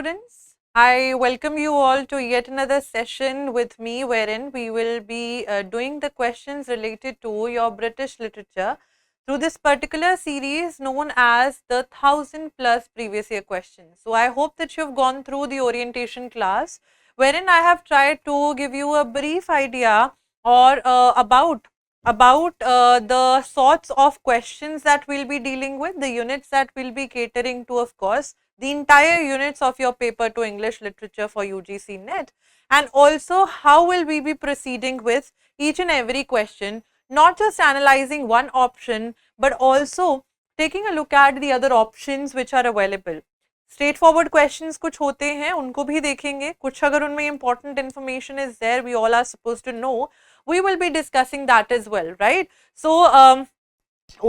students, I welcome you all to yet another session with me wherein we will be doing the questions related to your British literature through this particular series known as the 1000+ previous year questions. So I hope that you have gone through the orientation class wherein I have tried to give you a brief idea or about the sorts of questions that we'll be dealing with, the units that we'll be catering to, of course, the entire units of your paper to English literature for UGC NET, and also how will we be proceeding with each and every question, not just analyzing one option but also taking a look at the other options which are available. Straightforward questions कुछ होते हैं उनको भी देखेंगे, कुछ अगर उनमें important information is there we all are suppose to know, we will be discussing that is well, right. So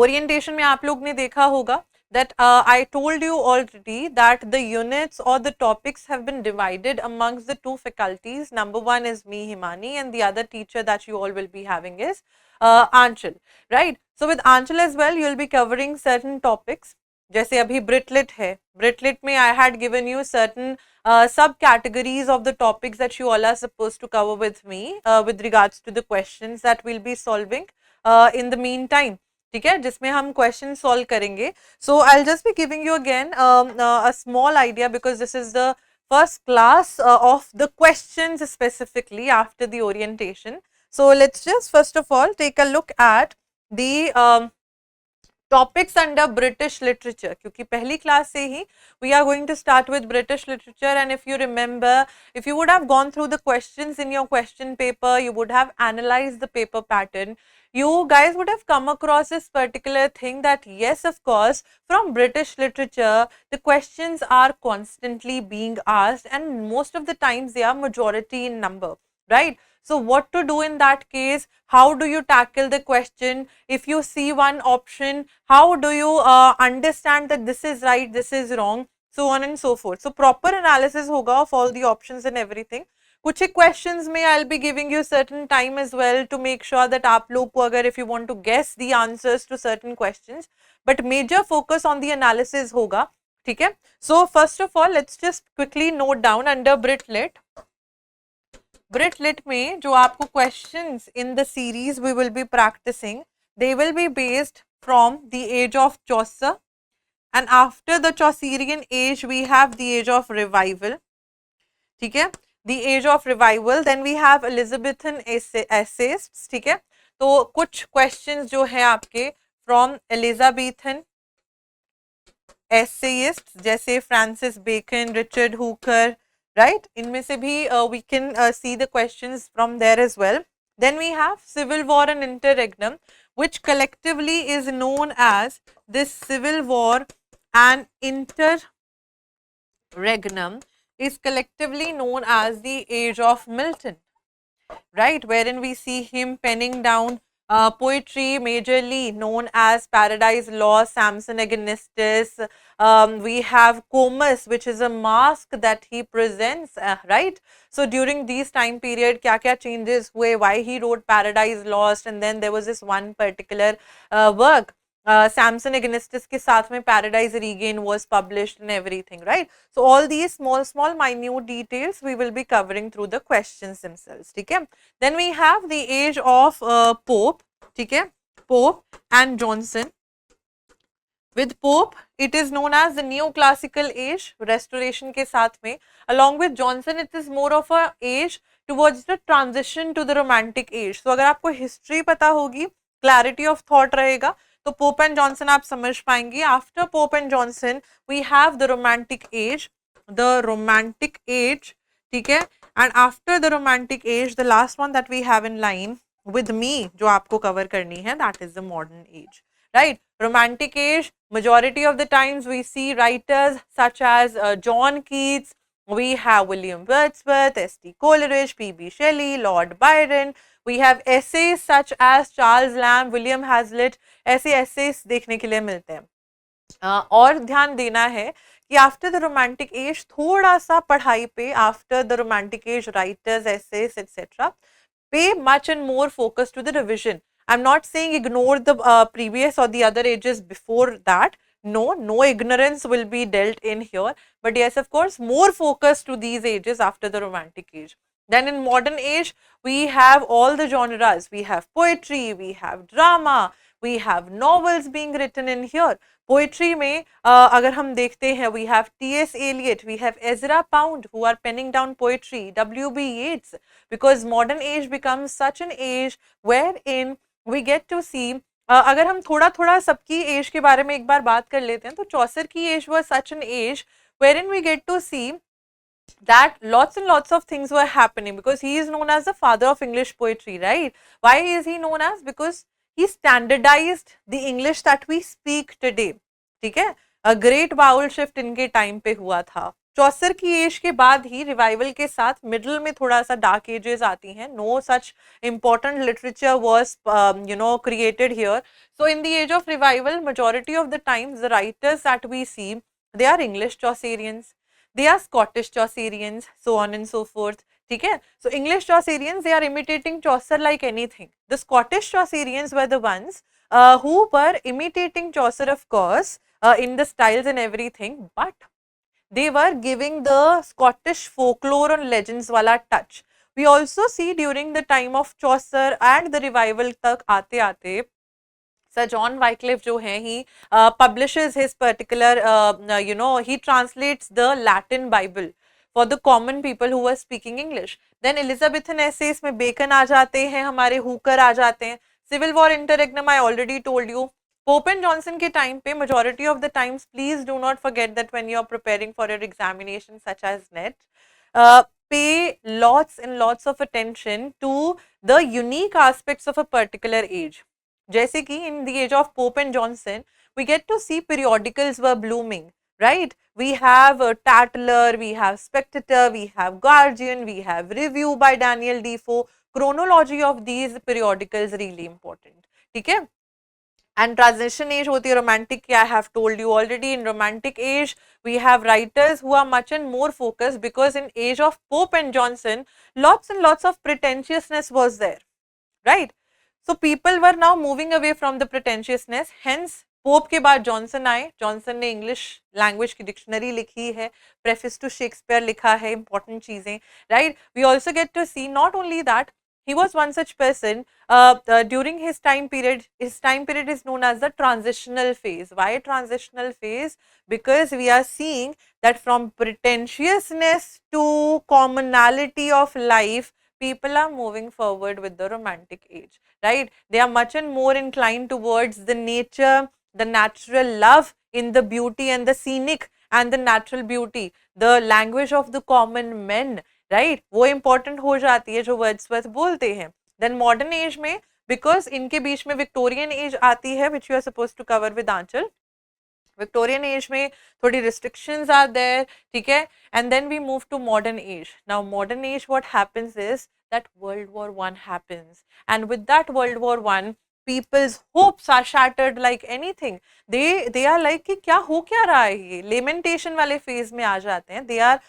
orientation में आप लोग ने देखा होगा that I told you already that the units or the topics have been divided amongst the two faculties. Number one is me, Himani, and the other teacher that you all will be having is Anchal, right? So with Anchal as well, you will be covering certain topics. जैसे अभी ब्रिटलिट है, Brit Lit में I had given you certain subcategories of the topics that you all are suppose to cover with me with regards to the questions that will be solving in the meantime, ठीक है, जिसमें हम question solve करेंगे. So I will just be giving you again a small idea because this is the first class of the questions specifically after the orientation. So let's just first of all take a look at the topics under British literature, क्योंकि पहली class से ही we are going to start with British literature. And if you remember, if you would have gone through the questions in your question paper, you would have analyzed the paper pattern, you guys would have come across this particular thing that yes, of course, from British literature the questions are constantly being asked and most of the times they are majority in number, right? So what to do in that case? How do you tackle the question? If you see one option, how do you understand that this is right, this is wrong, so on and so forth. So proper analysis hoga of all the options and everything. कुछ एक questions में I'll be giving you certain time as well to make sure that आप लोग को अगर if you want to guess the answers to certain questions, but major focus on the analysis होगा, ठीक है. So first of all, let's just quickly note down under Brit-Lit. Brit-Lit में जो आपको questions in the series we will be practicing, they will be based from the age of Chaucer, and after the Chaucerian age we have the age of revival, ठीक है, the age of revival. Then we have Elizabethan essayists, ठीक है. तो कुछ questions जो है आपके from Elizabethan essayists जैसे Francis Bacon, Richard Hooker, right? इनमें से भी we can see the questions from there as well. Then we have Civil War and Interregnum, which collectively is known as this Civil War and Interregnum is collectively known as the Age of Milton, right? Wherein we see him penning down poetry majorly known as Paradise Lost, Samson Agonistes. We have Comus, which is a mask that he presents, right? So during these time period, kya changes हुए, why he wrote Paradise Lost, and then there was this one particular work, Samson Agonistes के साथ में Paradise Regained was published and everything, right? So all these small minute details we will be covering through the questions themselves, ठीक है. Then we have the age of Pope, ठीक है, Pope and Johnson. With Pope, it is known as the neoclassical age, restoration के साथ में. Along with Johnson, it is more of a age towards the transition to the romantic age. So अगर आपको history पता होगी, clarity of thought रहेगा, तो pope and Johnson आप समझ पाएंगे. After Pope and Johnson we have the romantic age, ठीक है. And after the romantic age the last one that we have in line with me जो आपको कवर करनी है, that is the modern age, right? Romantic age, majority of the times we see writers such as John Keats, we have William Wordsworth, S.T. Coleridge, P.B. Shelley, Lord Byron. We have essays such as Charles Lamb, William Hazlitt. ऐसे essays देखने के लिए मिलते हैं. और ध्यान देना है कि आफ्टर द रोमांटिक एज थोड़ा सा पढ़ाई पे, after the romantic as writers, essays etc. pay much and more focus to the revision. I'm not saying ignore the previous or the other ages before that, No ignorance will be dealt in here. But yes, of course, more focus to these ages after the romantic age. Then in modern age, we have all the genres. We have poetry, we have drama, we have novels being written in here. Poetry में अगर हम देखते हैं, we have T.S. Eliot, we have Ezra Pound who are penning down poetry, W.B. Yeats, because modern age becomes such an age wherein we get to see अगर हम थोड़ा थोड़ा सबकी एज के बारे में एक बार बात कर लेते हैं, तो चौसर की as was such an age wherein we get to see that lots and lots of things were happening, because he is known as the father of English poetry, right? Why is he known as? Because he standardized the English that we speak today. ठीक है, a great vowel shift इनके time पे हुआ था. चौसर की as के बाद ही revival के साथ मिडल में थोड़ा सा डार्क एजेस आती हैं. No such important literature was created here. So in the age of revival, majority of the times the writers that we see, they are English Chaucerians, they are Scottish Chaucerians, so on and so forth. Okay? So English Chaucerians, they are imitating Chaucer like anything. The Scottish Chaucerians were the ones who were imitating Chaucer, of course, in the styles and everything, but they were giving the Scottish folklore and legends wala touch. We also see during the time of Chaucer and the revival tak aate aate, Sir John Wycliffe जो है, he publishes his particular, he translates the Latin Bible for the common people who were speaking English. Then Elizabethan essays में Bacon आ जाते हैं, हमारे Hooker आ जाते हैं. Civil War interregnum I already told you. Pope and Johnson के time पे majority of the times, please do not forget that when you are preparing for your examination such as NET, pay lots and lots of attention to the unique aspects of a particular age. जैसे कि in the age of Pope and Johnson, we get to see periodicals were blooming, right? We have Tatler, we have Spectator, we have Guardian, we have Review by Daniel Defoe. Chronology of these periodicals really important. ठीक है? And transition age होती है romantic की, I have told you already. In romantic age, we have writers who are much and more focused, because in age of Pope and Johnson, lots and lots of pretentiousness was there, right? So people were now moving away from the pretentiousness. Hence pope के बाद Johnson आए. Johnson ने English language की dictionary लिखी है, प्रेफिस to Shakespeare लिखा है, important चीजें, right. We also get to see not only that he was one such person during his time period. His time period is known as the transitional phase. Why transitional phase? Because we are seeing that from pretentiousness to commonality of life, people are moving forward with the romantic age, right? They are much and more inclined towards the nature, the natural love in the beauty and the scenic and the natural beauty, the language of the common men, right, वो important हो जाती है जो Wordsworth बोलते हैं. Then modern age में, because इनके बीच में विक्टोरियन एज आती है which you are suppose to cover with Aanchal. Victorian age में थोड़ी रिस्ट्रिक्शंस आर देयर, ठीक है. And then we move to modern age. Now modern age what happens is that World War I happens, and with that World War I, people's hopes are shattered like anything. They are like कि क्या हो क्या रहा है ये, lamentation वाले phase में आ जाते हैं. They are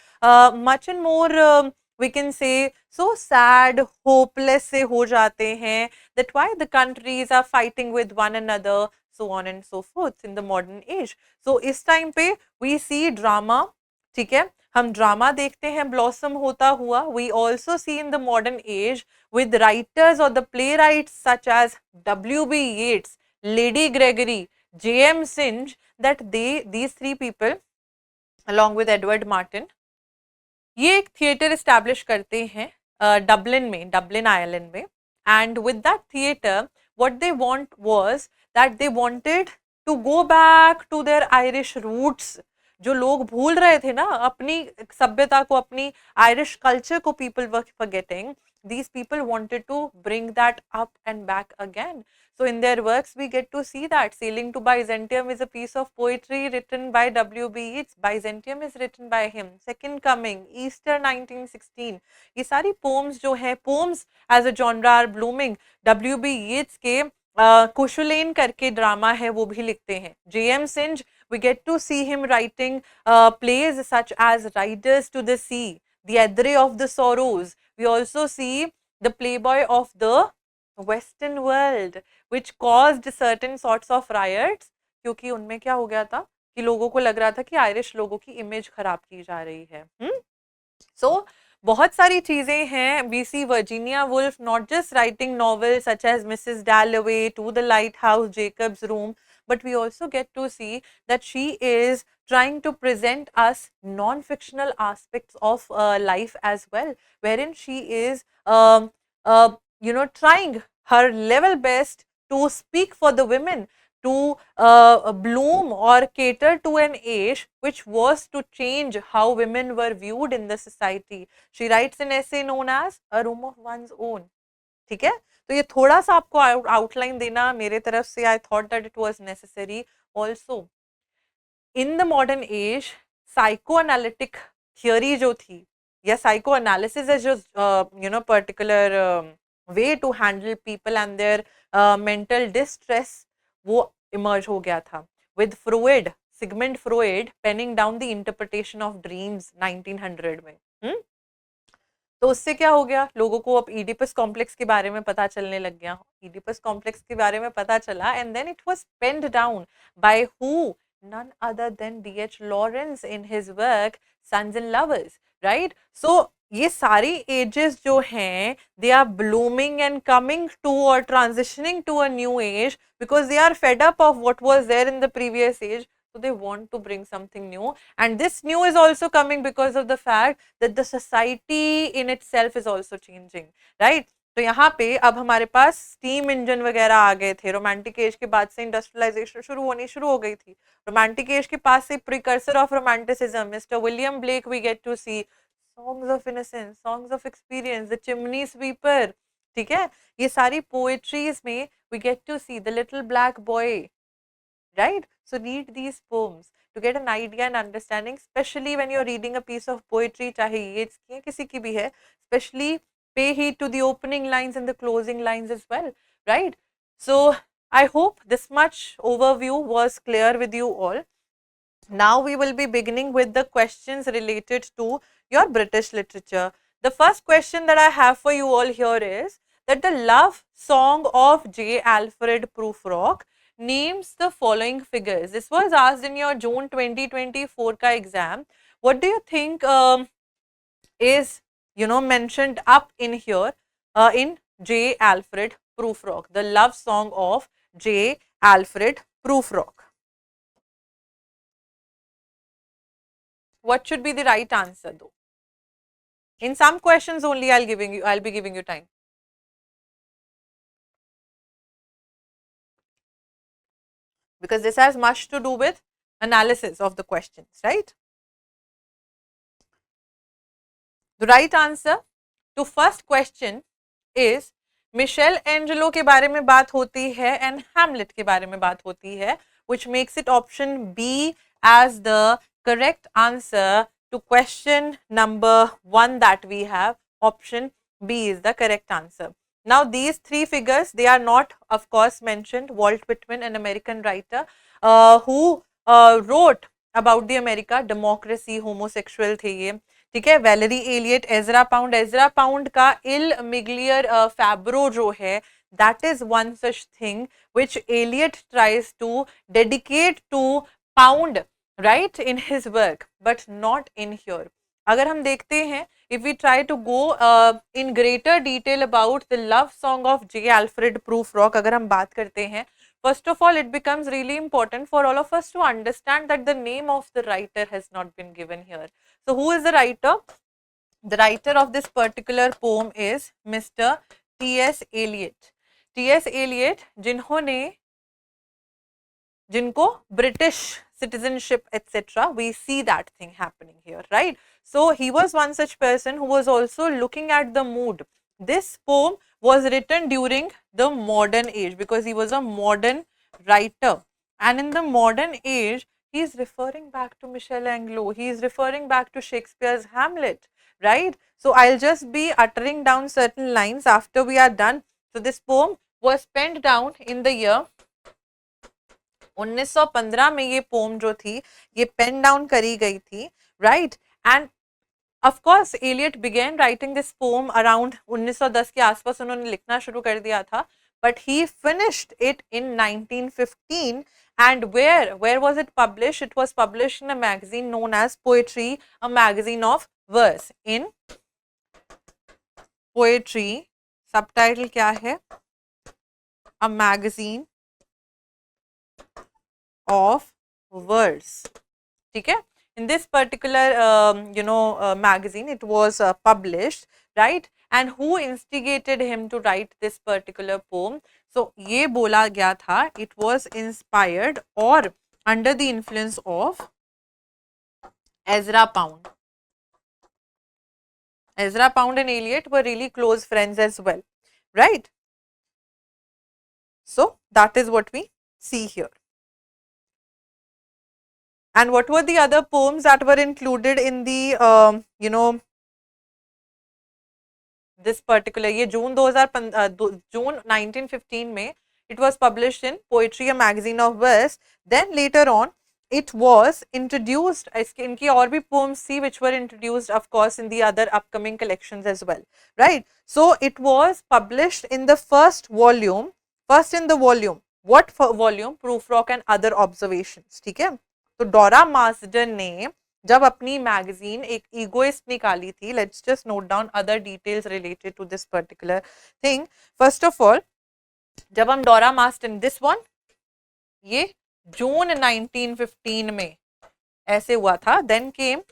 much and more we can say so sad, hopeless से हो जाते हैं, that why the countries are fighting with one another, so on and so forth in the modern age. So इस time पे we see drama, ठीक है, हम drama देखते हैं ब्लॉसम होता हुआ. We also see in the modern age with writers or the playwrights such as W.B. Yeats, Lady Gregory, J.M. Synge, that these three people along with Edward Martin, ये एक theatre establish करते हैं Dublin में, Dublin Ireland में. And with that theatre what they want was that they wanted to go back to their Irish roots. जो लोग भूल रहे थे ना अपनी सभ्यता को, अपनी आयरिश कल्चर को, people were forgetting. These people wanted to bring that up and back again. So in their works we get to see that Sailing to Byzantium is a piece of poetry written by W.B. Yeats. Byzantium is written by him. Second Coming, Easter 1916. ये सारी poems जो है, poems as a genre are blooming. W.B. Yeats के कुशुलेन करके drama है वो भी लिखते हैं. J.M. Synge, we get to see him writing plays such as Riders to the Sea, The Edre of the Sorrows. We also see the Playboy of the Western world, which caused certain sorts of riots, क्योंकि उनमें क्या हो गया था, कि लोगों को लग रहा था कि आयरिश लोगों की इमेज खराब की जा रही है. सो बहुत सारी चीजें हैं. We see Virginia Woolf not just writing novel such as Mrs Dalloway, To the Lighthouse, Jacob's Room, but we also get to see that she is trying to present us non-fictional aspects of life as well, wherein she is trying her level best to speak for the women, to bloom or cater to an age which was to change how women were viewed in the society. She writes an essay known as A Room of One's Own. ठीक है, तो ये थोड़ा सा आपको outline देना मेरे तरफ से. I thought that it was necessary. Also in the modern age psychoanalytic theory जो थी, या साइको एनालिसिस इज जो particular way to handle people and their mental distress, वो इमर्ज हो गया था with Freud, Sigmund Freud penning down the interpretation of dreams 1900 में. तो उससे क्या हो गया, लोगों को अब ईडिपस कॉम्प्लेक्स के बारे में पता चलने लग गया. ईडिपस कॉम्प्लेक्स के बारे में पता चला and then it was penned down by who, none other than D.H. Lawrence in his work Sons and Lovers, right? So ये सारी ages जो हैं, they are blooming and coming to or transitioning to a new age because they are fed up of what was there in the previous age. So they want to bring something new, and this new is also coming because of the fact that the society in itself is also changing, right? तो यहाँ पे अब हमारे पास steam engine वगैरह आ गए थे. Romantic as के बाद से इंडस्ट्रियलाइजेशन शुरू हो गई थी. रोमांटिक एज के पास से precursor of romanticism mister William Blake, we get to see songs of innocence, songs of experience, the chimney sweeper. ठीक है, ये सारी पोएट्रीज में we get to see the little black boy, right? So read these poems to get an idea and understanding, especially when you're reading a piece of poetry, चाहे ये इसकी किसी की भी है, especially pay heed to the opening lines and the closing lines as well, right? So I hope this much overview was clear with you all. Now we will be beginning with the questions related to your British literature. The first question that I have for you all here is that the love song of J. Alfred Prufrock names the following figures. This was asked in your June 2024 ka exam. What do you think is mentioned up in here in J. Alfred Prufrock, the love song of J. Alfred Prufrock? What should be the right answer though? In some questions only I'll be giving you time. Because this has much to do with analysis of the questions, right? The right answer to first question is Michelangelo के बारे में बात होती है and Hamlet के बारे में बात होती है, which makes it option B as the correct answer to question number 1 that we have. Option B is the correct answer. Now these three figures, they are not of course mentioned. Walt Whitman, an American writer who wrote about the America, democracy, homosexual थे ये, ठीक है. Valerie Elliott, Ezra pound का इल मिगलियर फैब्रो जो है, that is one such thing which Eliot tries to dedicate to Pound, right, in his work, but not in here. अगर हम देखते हैं, if we try to go in greater detail about the love song of J. Alfred Prufrock, अगर हम बात करते हैं, first of all, it becomes really important for all of us to understand that the name of the writer has not been given here. So who is the writer? The writer of this particular poem is Mr. T.S. Eliot. T.S. Eliot, जिनको British citizenship etc., we see that thing happening here, right? So he was one such person who was also looking at the mood. This poem was written during the modern age because he was a modern writer, and in the modern age he is referring back to Michel Anglo, he is referring back to Shakespeare's Hamlet, right? So I'll just be uttering down certain lines after we are done. So this poem was penned down in the year 1915 में. ये pome जो थी ये pen down करी गई थी, right? And of course Eliot began writing this poem around 1910 के आसपास उन्होंने लिखना शुरू कर दिया था, but he finished it in 1915. And where was it published? It was published in a magazine known as Poetry, a magazine of verse. In Poetry, subtitle क्या है? A magazine of verse. ठीक है? In this particular magazine, it was published, right? And who instigated him to write this particular poem? So ये बोला गया था, it was inspired or under the influence of Ezra Pound. Ezra Pound and Eliot were really close friends as well, right? So that is what we see here. And what were the other poems that were included in the this particular ये जून 2015 जून 1915 में it was published in Poetry, a magazine of verse. Then later on it was introduced, इनकी और भी poems थी which were introduced of course in the other upcoming collections as well, right? So it was published in the first volume, what volume? Prufrock and Other Observations, ठीक है? तो डोरा Marsden ने जब अपनी मैगजीन एक ईगोइस्ट निकाली थी, let's just note down other details related to this particular thing. First of all, जब हम डोरा मार्सडन, दिस वन, ये जून 1915 में ऐसे हुआ था. देन केम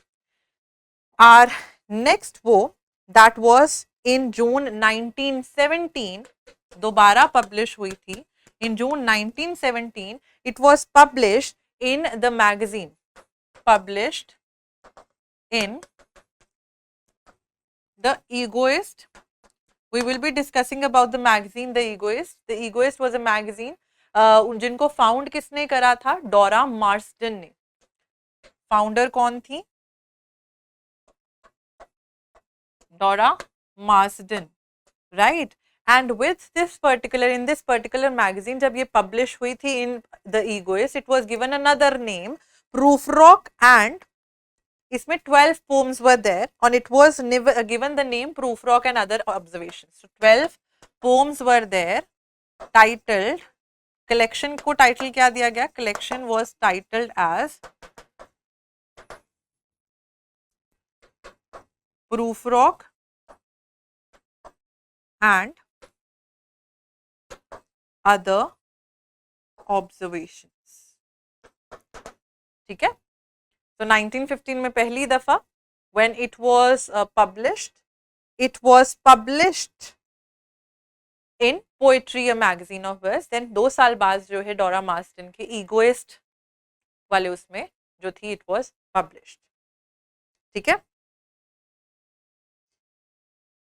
आर नेक्स्ट वो, दैट वाज इन जून 1917, दोबारा पब्लिश हुई थी इन जून 1917. It was published in the magazine, published in The Egoist. We will be discussing about the magazine The Egoist. The Egoist was a magazine जिनको found किसने करा था? डोरा Marsden ने. फाउंडर कौन थी? डोरा Marsden, right? And with this particular, in this particular magazine, जब ये publish हुई थी in The Egoist, it was given another name, Prufrock, and इसमें 12 poems were there, and it was given the name Prufrock and Other Observations. So 12 poems were there, titled, collection को title क्या दिया गया? Collection was titled as Prufrock and Other Observations. ठीक है? So 1915 में पहली दफा when it was published in Poetry, a magazine of verse. Then 2 साल बाद जो है डोरा मार्सडन के ईगोइस्ट वाले उसमें जो थी, it was published. ठीक है?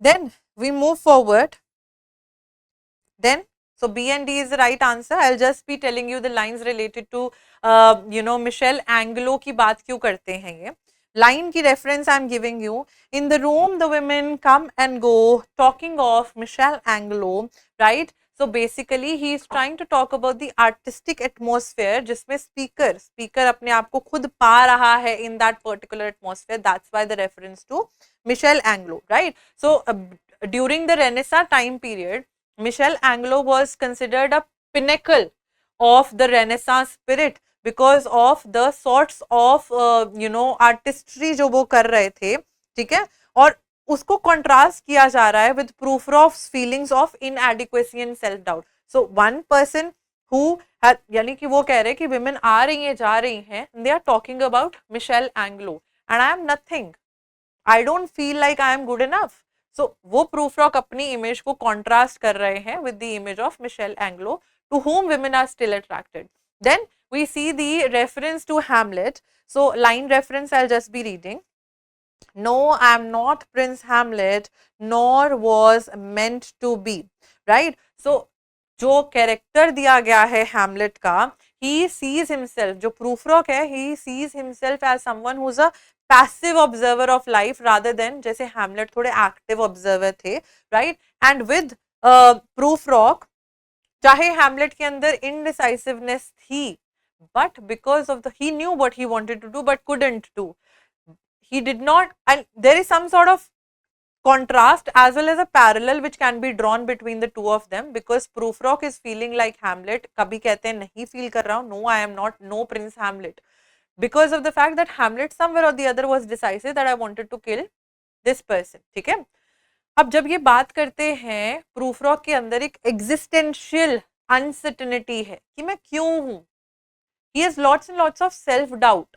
Then we move forward. Then so B and D is the right answer. I'll just be telling you the lines related to Michel Anglo की बात क्यों करते हैं ये. Line की reference I'm giving you. In the room the women come and go, talking of Michel Anglo, right? So basically he is trying to talk about the artistic atmosphere जिसमें speaker अपने आप को खुद पा रहा है in that particular atmosphere. That's why the reference to Michel Anglo, right? So during the Renaissance time period, Michel Anglo was considered a pinnacle of the Renaissance spirit because of the sorts of artistry जो वो कर रहे थे, ठीक है? और उसको contrast किया जा रहा है with Prufrock's feelings of inadequacy and self doubt. So one person who had, यानी कि वो कह रहे हैं कि women आ रही हैं जा रही हैं, they are talking about Michel Anglo and I am nothing. I don't feel like I am good enough. So वो प्रूफरॉक अपनी इमेज को कॉन्ट्रास्ट कर रहे हैं with the image of Michel Anglo, to whom women are still attracted. Then we see the reference to Hamlet. So line reference I'll just be reading. No, I am not Prince Hamlet, nor was meant to be. Right? So जो character दिया गया है Hamlet का, he sees himself, जो प्रूफरॉक है, he sees himself as someone who's a passive observer of life rather than जैसे Hamlet थोड़े active observer थे, right? And with प्रूफरॉक, चाहे हैमलेट के अंदर indecisiveness थी, but because of he knew what he wanted to do but couldn't do. He did not, and there is some sort of contrast as well as a parallel which can be drawn between the two of them, because Prufrock is feeling like Hamlet. कभी कहते हैं नहीं feel कर रहा हूँ, no I am not, no Prince Hamlet, because of the fact that Hamlet somewhere or the other was decisive that I wanted to kill this person. ठीक है, अब जब ये बात करते हैं, Prufrock के अंदर एक existential uncertainty है कि मैं क्यों हूँ. He has lots and lots of self doubt.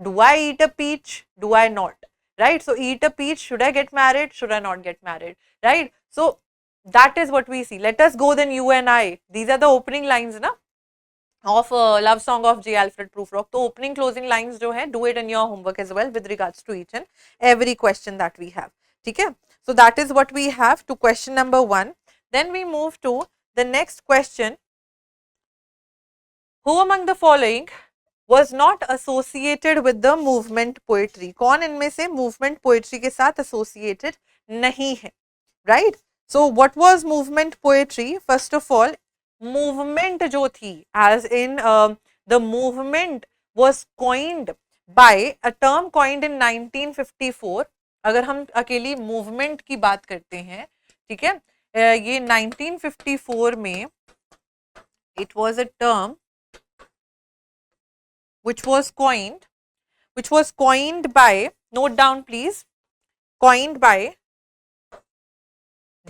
Do I eat a peach? Do I not? Right? So eat a peach. Should I get married? Should I not get married? Right? So that is what we see. Let us go then, you and I. These are the opening lines na, of Love Song of J. Alfred Prufrock. So opening closing lines jo hai, do it in your homework as well with regards to each and every question that we have. Okay? So that is what we have to question number 1. Then we move to the next question. Who among the following was not associated with the movement poetry? कौन इनमें से movement poetry के साथ associated नहीं है? Right? So what was movement poetry? First of all, movement जो थी, as in the movement was coined by a term coined in 1954. अगर हम अकेली movement की बात करते हैं, ठीक है, ये 1954 में it was a term which was coined by, note down please, coined by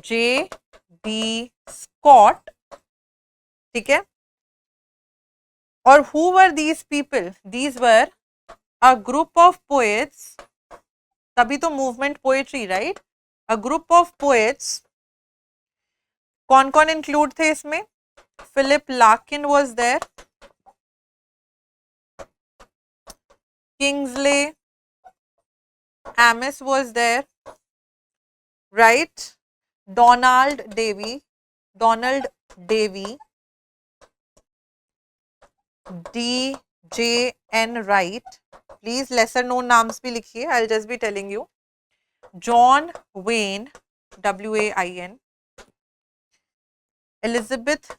J.B. Scott. ठीक है, और who were these people? These were a group of poets. तभी तो movement poetry, right? A group of poets. कौन कौन include थे इसमें? Philip Larkin was there, Kingsley Amis was there, right? Donald Davy, D.J.N. Wright. Please lesser known names भी लिखिए. I'll just be telling you. John Wayne, W-A-I-N. Elizabeth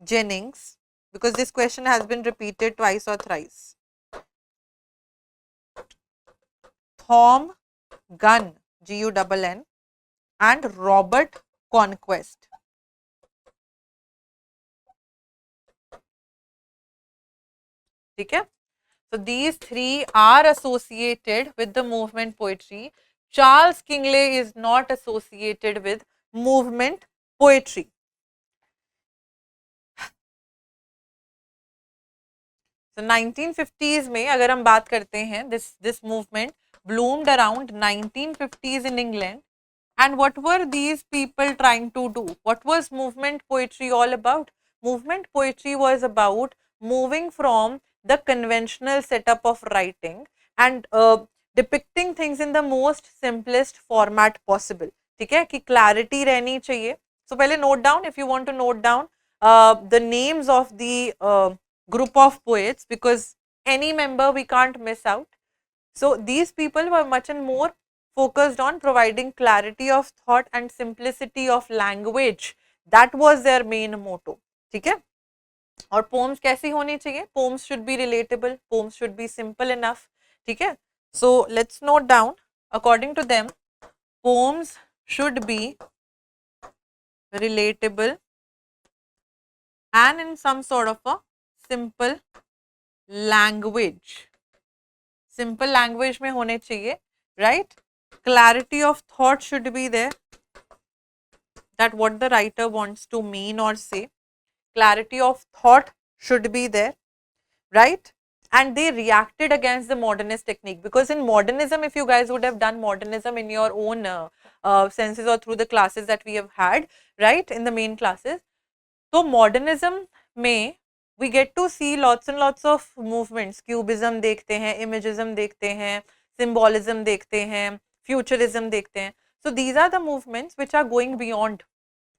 Jennings, because this question has been repeated twice or thrice. Tom Gunn, G-U-N-N, and Robert Conquest. ठीक है, so these three are associated with the movement poetry. Charles Kingsley is not associated with movement poetry. So 1950s में अगर हम बात करते हैं, this movement bloomed around 1950s in England. And what were these people trying to do? What was movement poetry all about? Movement poetry was about moving from the conventional setup of writing and depicting things in the most simplest format possible. ठीक है, कि clarity रहनी चाहिए. So पहले note down, if you want to note down the names of the group of poets, because any member we can't miss out. So these people were much and more focused on providing clarity of thought and simplicity of language. That was their main motto. ठीक है, और poems कैसी होनी चाहिए? Poems should be relatable, poems should be simple enough. ठीक है, so let's note down, according to them, poems should be relatable and in some sort of a simple language. Simple language में होने चाहिए, right? Clarity of thought should be there, that what the writer wants to mean or say. Clarity of thought should be there, right? And they reacted against the modernist technique, because in modernism, if you guys would have done modernism in your own senses or through the classes that we have had, right, in the main classes, so modernism में we get to see lots and lots of movements. Cubism देखते हैं, imagism देखते हैं, symbolism देखते हैं, futurism देखते हैं. So these are the movements which are going beyond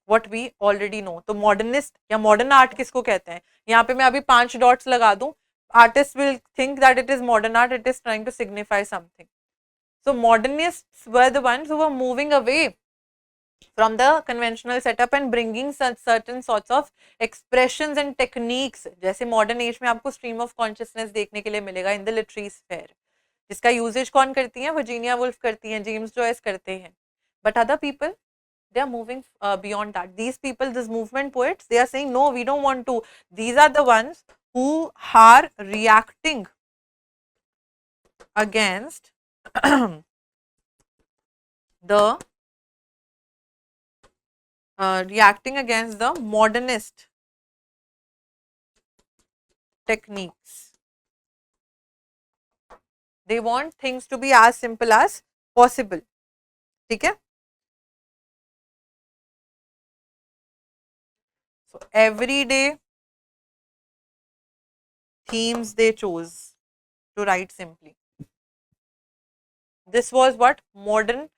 what we already know. तो modernist या modern art किसको कहते हैं? यहाँ पे मैं अभी 5 dots लगा दूँ, artists will think that it is modern art, it is trying to signify something. So modernists were the ones who were moving away from the conventional setup and bringing certain sorts of expressions and techniques. जैसे modern age में आपको stream of consciousness देखने के लिए मिलेगा in the literary sphere, जिसका usage कौन करती हैं? वर्जीनिया वुल्फ करती हैं, जेम्स जॉयस करते हैं. But other people, they are moving beyond that. These people, these movement poets, they are saying no, we don't want to. These are the ones who are reacting against the modernist techniques. They want things to be as simple as possible. ठीक है? So everyday themes they chose to write simply. This was what modernist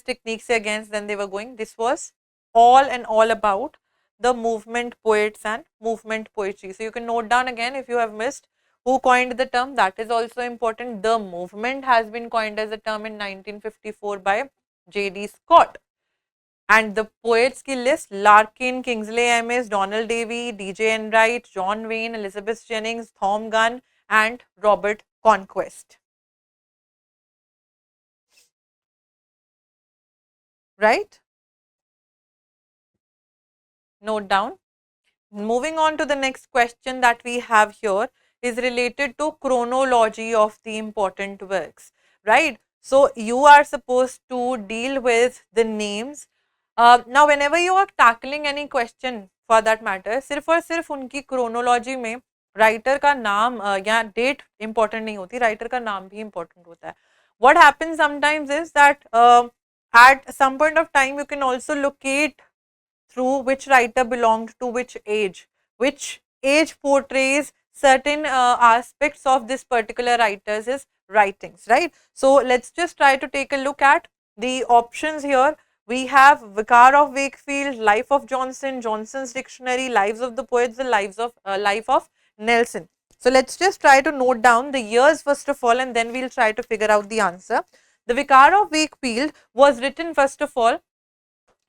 techniques against then they were going. This was all and all about the movement poets and movement poetry. So you can note down again if you have missed who coined the term. That is also important. The movement has been coined as a term in 1954 by J.D. Scott. And the poets ki list: Larkin, Kingsley Amis, Donald Davy, D.J. Enright, John Wayne, Elizabeth Jennings, Tom Gunn and Robert Conquest. Right? Note down. Moving on to the next question that we have here is related to chronology of the important works, right? So you are supposed to deal with the names. Now whenever you are tackling any question for that matter, सिर्फ और सिर्फ उनकी chronology में writer का नाम या date important नहीं होती, writer का नाम भी important होता है. What happens sometimes is that at some point of time you can also locate through which writer belonged to which age portrays certain aspects of this particular writer's writings, right? So let's just try to take a look at the options here. We have Vicar of Wakefield, Life of Johnson, Johnson's Dictionary, Lives of the Poets, the Life of Nelson. So let's just try to note down the years first of all, and then we'll try to figure out the answer. The Vicar of Wakefield was written first of all,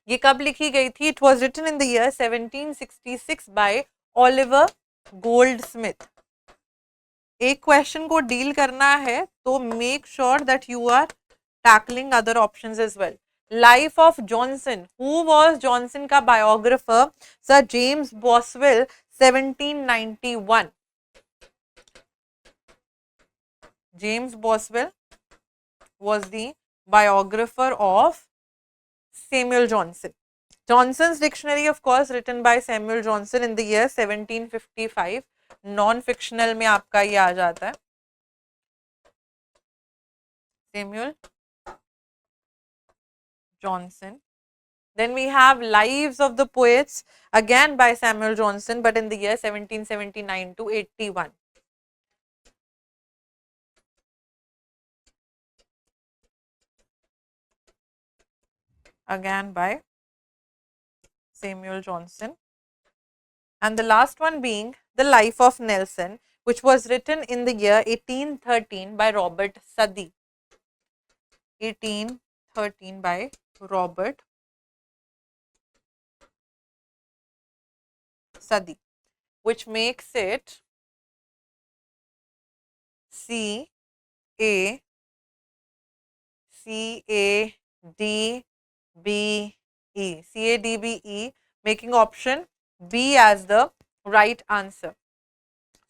ये कब लिखी गई थी? It was written in the year 1766 by Oliver Goldsmith. एक question को deal करना है तो make sure that you are tackling other options as well. Life of Johnson, who was Johnson का biographer? Sir James Boswell, 1791. James Boswell was the biographer of Samuel Johnson. Johnson's Dictionary, of course, written by Samuel Johnson in the year 1755. Non-fictional में आपका ये आ जाता है. Samuel Johnson. Then we have Lives of the Poets, again by Samuel Johnson, but in the year 1779 to 81. Again by Samuel Johnson. And the last one being The Life of Nelson, which was written in the year 1813 by Robert Southey. 1813 by Robert Southey, which makes it C A D B E. C A D B E, making option B as the right answer.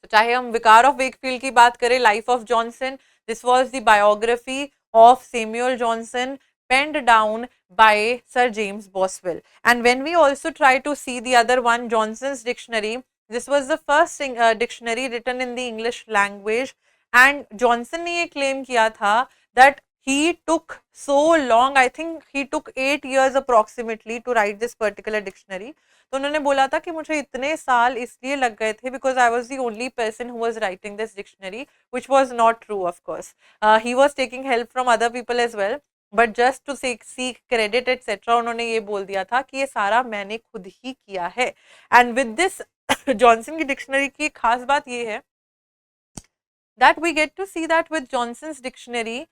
तो चाहे हम विकार of Wakefield की बात करें, life of Johnson, this was the biography of Samuel Johnson penned down by Sir James Boswell. And when we also try to see the other one, Johnson's Dictionary, this was the first dictionary written in the English language. And Johnson ने ये claim किया था that he took so long, I think he took 8 years approximately to write this particular dictionary. तो उन्होंने बोला था कि मुझे इतने साल इसलिए लग गए थे because I was the only person who was writing this dictionary, which was not true. Of course he was taking help from other people as well, but just to seek credit etcetera उन्होंने ये बोल दिया था कि ये सारा मैंने खुद ही किया है. एंड विद दिस जॉनसन की डिक्शनरी की खास बात ये है that we get to see that with Johnson's dictionary,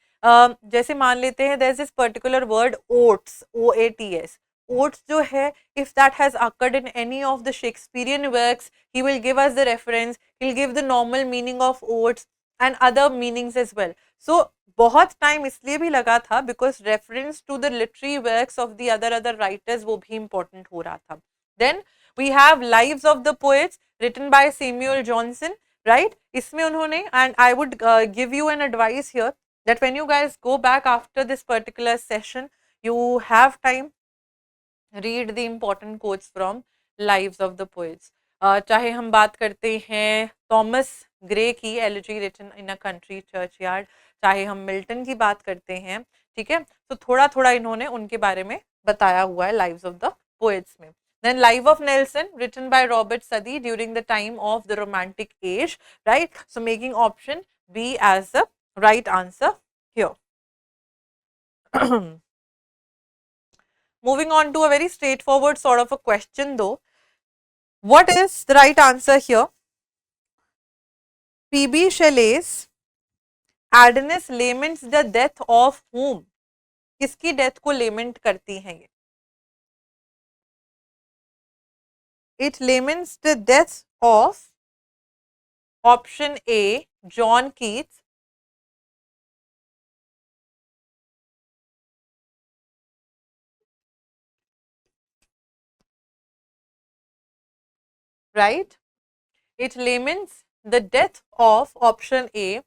जैसे मान लेते हैं there's this particular word oats, OATS. Oats जो है, if that has occurred in any of the Shakespearean works, he will give us the reference, he'll give the normal meaning of oats. and other meanings as well. So बहुत time इसलिए भी लगा था because reference to the literary works of the other writers वो भी important हो रहा था. Then we have lives of the poets written by Samuel Johnson, right. इसमें उन्होंने, and I would give you an advice here that when you guys go back after this particular session, you have time, read the important quotes from lives of the poets. चाहे हम बात करते हैं Thomas Gray की elegy written in a country churchyard, चाहे हम Milton की बात करते हैं, ठीक है. तो थोड़ा थोड़ा इन्होंने उनके बारे में बताया हुआ है लाइव्स ऑफ द पोएट्स में. Then Life of Nelson, written by Robert Southey during the time of the Romantic Age, right? So making option B as the right answer here. Moving on to a very straightforward sort of a question though. What is the right answer here? P.B. Shelley's Adonis laments the death of whom? किसकी death को लेमेंट करती हैं ये? It laments the death of option A, John Keats. Right? It laments the death of option A,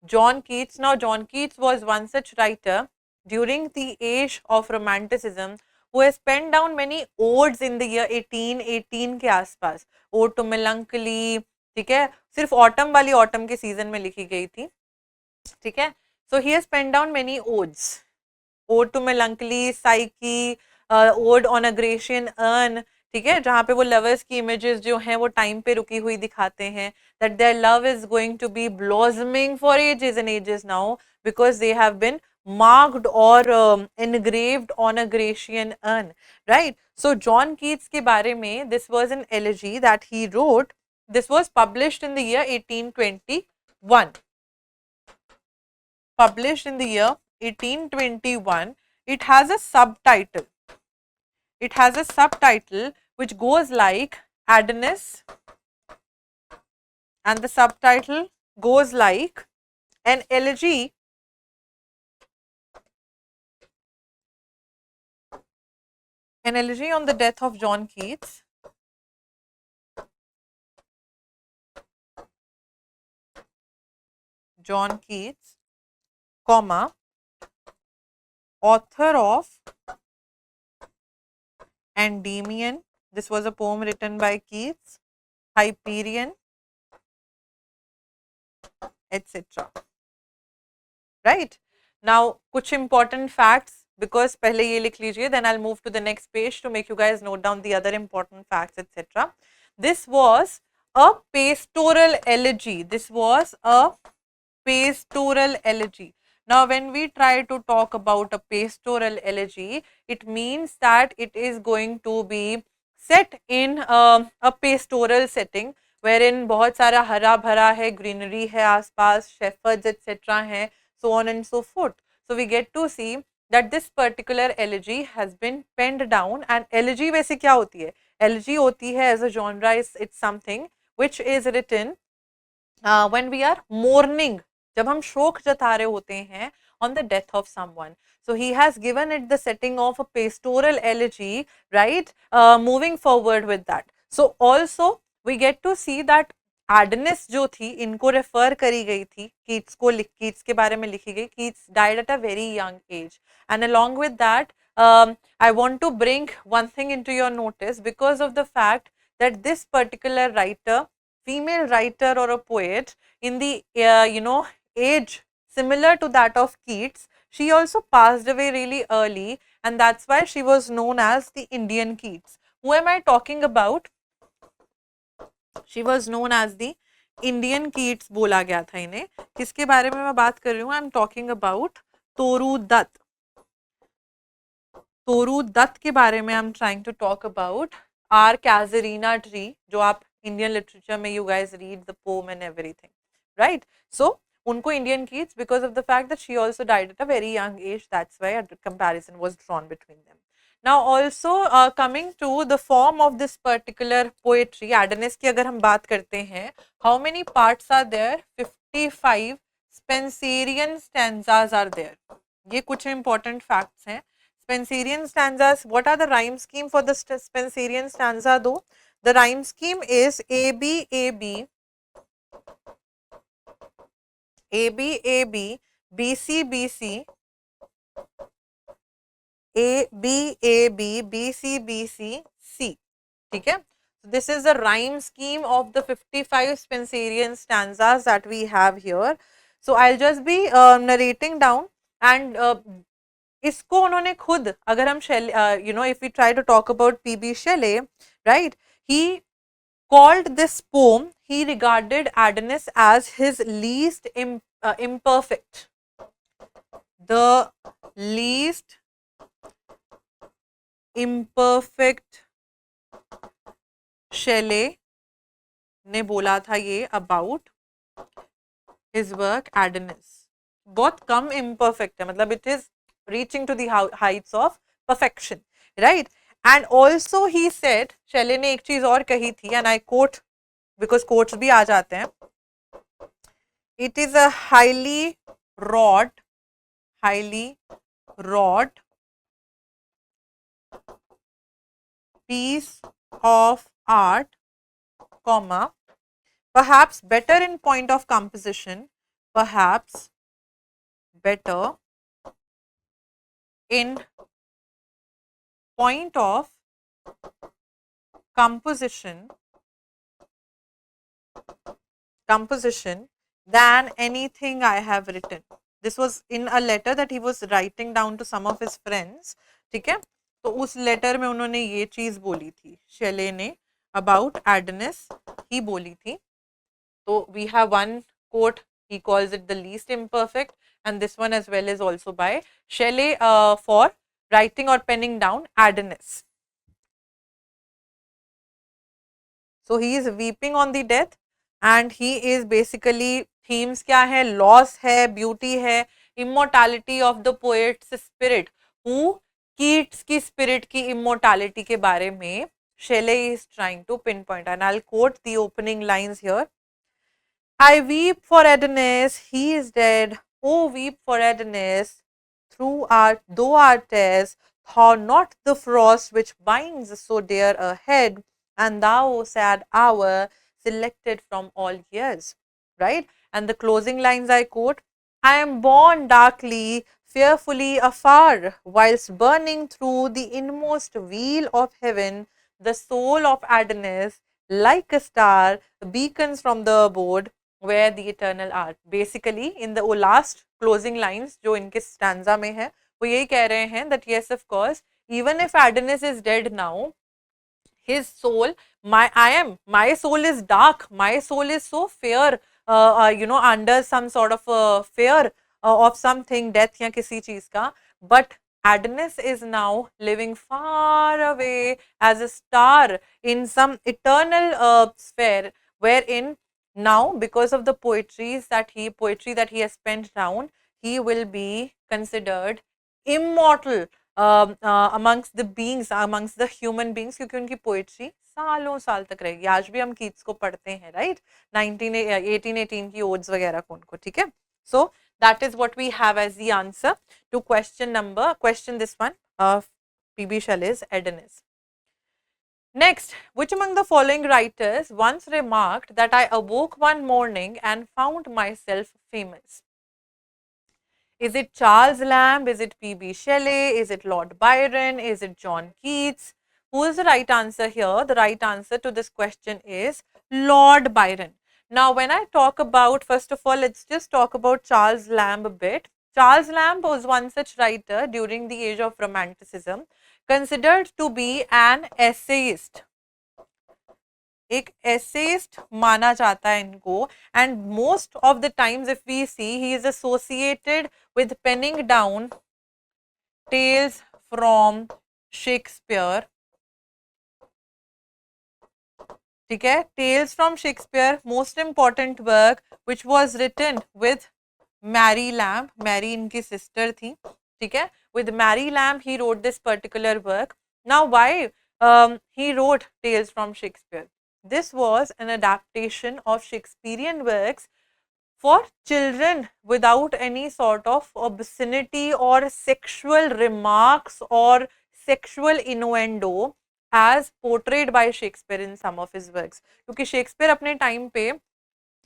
John Keats. Now, John Keats was one such writer during the age of Romanticism who has penned down many odes in the year 1818 के आसपास. Ode to Melancholy, ठीक है, सिर्फ autumn वाली autumn के season में लिखी गई थी, ठीक है. So he has penned down many odes. Ode to Melancholy, Psyche, Ode on a Grecian Urn, ठीक है, जहाँ पे वो लवर्स की इमेजेस जो हैं वो टाइम पे रुकी हुई दिखाते हैं, that their love is going to be blossoming for ages and ages now because they have been marked or engraved on a Grecian urn, right? So John Keats के बारे में, this was an elegy that he wrote. This was published in the year 1821. Published in the year 1821. It has a subtitle. It has a subtitle which goes like Adonis, and the subtitle goes like an elegy on the death of John Keats. John Keats, comma, author of Endymion. This was a poem written by Keats, Hyperion, etc. Right? Now, कुछ important facts, because पहले ये लिख लीजिए, then I'll move to the next page to make you guys note down the other important facts, etc. This was a pastoral elegy. This was a pastoral elegy. Now, when we try to talk about a pastoral elegy, it means that it is going to be set in a pastoral setting wherein बहुत सारा हरा भरा है, greenery है आसपास, shepherds etc. हैं, so on and so forth. So we get to see that this particular elegy has been penned down. And elegy वैसे क्या होती है? Elegy होती है as a genre, it's something which is written when we are mourning, जब हम शोक जता रहे होते हैं on the death of someone. So he has given it the setting of a pastoral elegy, right? Moving forward with that. So also we get to see that Adonis जो थी, इनको रेफर करी गई थी, कीट्स के बारे में लिखी गई. Keats died at a very young age, and along with that, I want to bring one thing into your notice because of the fact that this particular writer, female writer or a poet in the age similar to that of Keats, she also passed away really early, and that's why she was known as the Indian Keats. Who am I talking about? She was known as the Indian Keats बोला गया था इन्हें. किसके बारे में मैं बात कर रही हूँ? I am talking about तोरू दत्त. तोरू दत्त के बारे में I am trying to talk about. Our Casuarina tree, जो आप Indian literature में you guys read the poem and everything, right? So उनको Indian Keats because of the fact that she also died at a very young age. That's why a comparison was drawn between them. Now also coming to the form of this particular poetry, Adonis की अगर हम बात करते हैं, how many parts are there? 55 Spenserian stanzas are there. ये कुछ important facts हैं. Spenserian stanzas, what are the rhyme scheme for the Spenserian stanza though? The rhyme scheme is A B A B A B A B B C B C A B A B B C B C C. ठीक है? This is the rhyme scheme of the 55 Spenserian stanzas that we have here. So I'll just be narrating down and इसको उन्होंने खुद अगर हम if we try to talk about P.B. Shelley, right? He called this poem, he regarded Adonis as his least imperfect. The least imperfect Shelley ने बोला था ये about his work Adonis. बहुत कम imperfect है, मतलब it is reaching to the heights of perfection, right? And also he said, Shelley ने एक चीज और कही थी, and I quote because quotes भी आ जाते हैं. It is a highly wrought piece of art, comma, perhaps better in point of composition, perhaps better in point of composition than anything I have written. This was in a letter that he was writing down to some of his friends. ठीक है, तो उस letter में उन्होंने ये चीज बोली थी, शेले ने about Adonis ही बोली थी. तो we have one quote, he calls it the least imperfect, and this one as well is also by Shelley for writing or penning down Adonis. So he is weeping on the death and he is basically, themes क्या है, loss है, beauty है, immortality of the poet's spirit, who Keats की spirit की immortality के बारे में Shelley is trying to pinpoint, and I'll quote the opening lines here. I weep for Adonis, he is dead. Oh, weep for Adonis, though our tears thaw not the frost which binds so dear a head, and thou, O sad hour, selected from all years. Right? And the closing lines I quote, I am borne darkly, fearfully afar, whilst burning through the inmost wheel of heaven, the soul of Adonis, like a star, beacons from the abode where the eternal art. Basically, in the last closing lines जो इनके stanza में है, वो यही कह रहे हैं that yes, of course, even if Adonis is dead now, his soul, my soul is dark, my soul is so fair, under some sort of fear of something, death या किसी चीज का, but Adonis is now living far away as a star in some eternal sphere, wherein now, because of the poetry that he has penned down, he will be considered immortal amongst the beings, amongst the human beings, क्योंकि उनकी poetry सालों साल तक रहेगी. आज भी हम Keats को पढ़ते हैं, राइट? 1818 की ओड्स वगैरह को उनको, ठीक है? So that is what we have as the answer to question this one of P.B. Shelley's Adonis. Next, which among the following writers once remarked that I awoke one morning and found myself famous? Is it Charles Lamb? Is it P.B. Shelley? Is it Lord Byron? Is it John Keats? Who is the right answer here? The right answer to this question is Lord Byron. Now, when I talk about, first of all, let's just talk about Charles Lamb a bit. Charles Lamb was one such writer during the age of Romanticism, considered to be an essayist. एक essayist माना जाता है इनको, and most of the times if we see, he is associated with penning down tales from Shakespeare. ठीक है, tales from Shakespeare, most important work which was written with Mary Lamb. Mary इनकी sister थी, ठीक है? With Mary Lamb he wrote this particular work. Now why he wrote tales from Shakespeare? This was an adaptation of Shakespearean works for children without any sort of obscenity or sexual remarks or sexual innuendo as portrayed by Shakespeare in some of his works. क्योंकि Shakespeare अपने time पे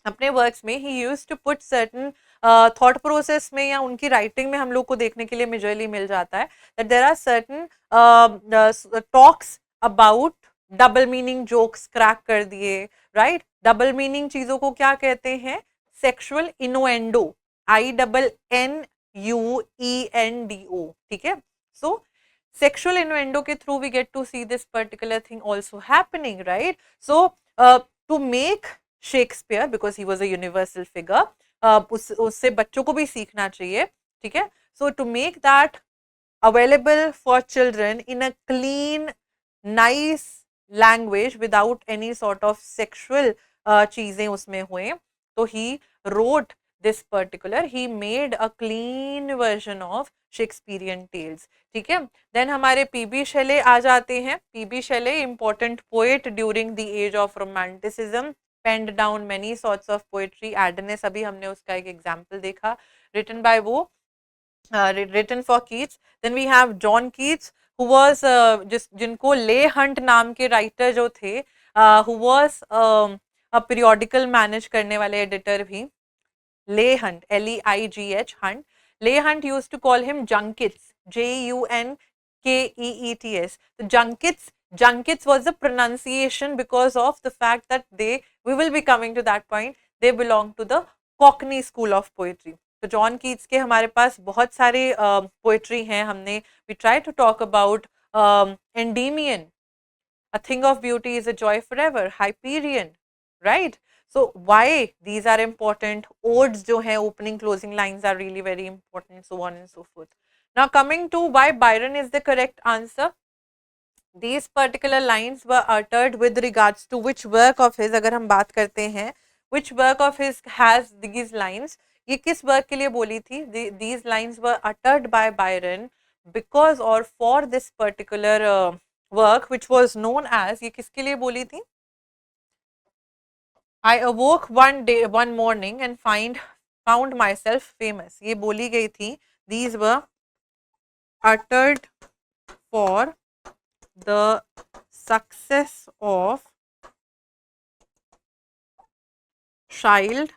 अपने works में ही use to put certain thought process में या उनकी writing में हम लोग को देखने के लिए मेजरली मिल जाता है that there are certain talks about double meaning jokes crack कर दिए, राइट? डबल मीनिंग चीजों को क्या कहते हैं? सेक्सुअल इनोएंडो, INNUENDO, ठीक है? सो sexual innuendo के through we get to see this particular thing also happening, right? So to make Shakespeare, because he was a universal figure, उससे बच्चों को भी सीखना चाहिए, ठीक है? So to make that available for children in a clean, nice language without any sort of sexual चीजें उसमें हुए, तो he wrote this particular, he made a clean version of Shakespearean tales, ठीक है? देन हमारे पीबी शेले आ जाते हैं. PB Shelley important poet during the age of romanticism, penned down many sorts of poetry. Adonais अभी हमने उसका एक एग्जांपल देखा, रिटन बाय वो, written for Keats. Then we have John Keats, who was जिनको ले हंट नाम के राइटर जो थे, who was a periodical manage करने वाले एडिटर भी. ले हंट, LEIGH हंट. ले Hunt used to call him Junkets, JUNKEETS. The Junkets was the pronunciation because of the fact that we will be coming to that point, they belong to the Cockney school of poetry. तो John Keats के हमारे पास बहुत सारे poetry हैं. हमने we try to talk about Endymion, a thing of beauty is a joy forever, Hyperion, right? So why these are important? Odes जो है, opening closing lines are really very important, so on and so forth. Now coming to why Byron is the correct answer. These particular lines were uttered with regards to which work of his. अगर हम बात करते हैं which work of his has these lines, ये किस work के लिए बोली थी? These lines were uttered by Byron because or for this particular work which was known as, ये किसके लिए बोली थी? I awoke one morning and found myself famous. ये बोली गई थी. These were uttered for the success of Childe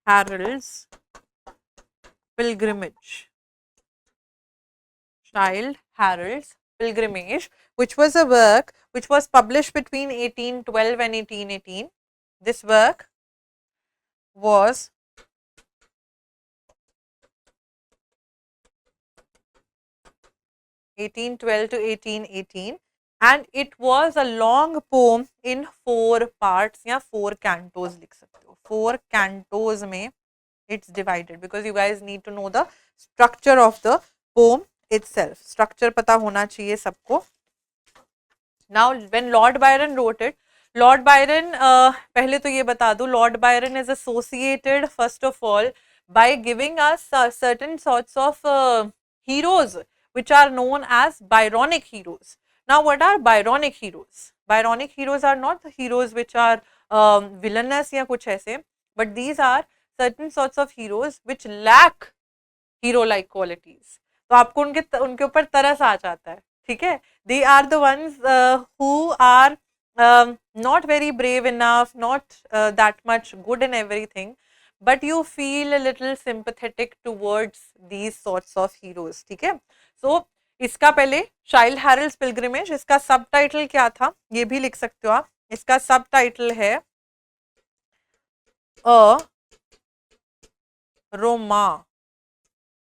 Harold's pilgrimage. Childe Harold's pilgrimage, which was a work which was published between 1812 and 1818. This work was (1812 to 1818) and it was a long poem in 4 parts या 4 cantos लिख सकते हो. 4 cantos में it's divided because you guys need to know the structure of the poem itself. Structure पता होना चाहिए सबको. Now when Lord Byron wrote it, Lord Byron, पहले तो ये बता दूं, Lord Byron is associated first of all by giving us certain sorts of heroes which are known as Byronic heroes. Now what are Byronic heroes? Byronic heroes are not the heroes which are villainous या कुछ ऐसे, but these are certain sorts of heroes which lack hero like qualities. तो आपको उनके ऊपर तरस आ जाता है, ठीक है? They are the ones who are not very brave enough, not that much good in everything, but you feel a little sympathetic towards these sorts of heroes, ठीक है? So इसका पहले चाइल्ड हैरल्ड्स पिलग्रिमेज, इसका सब टाइटल क्या था ये भी लिख सकते हो आप. इसका सब टाइटल है अ Roma.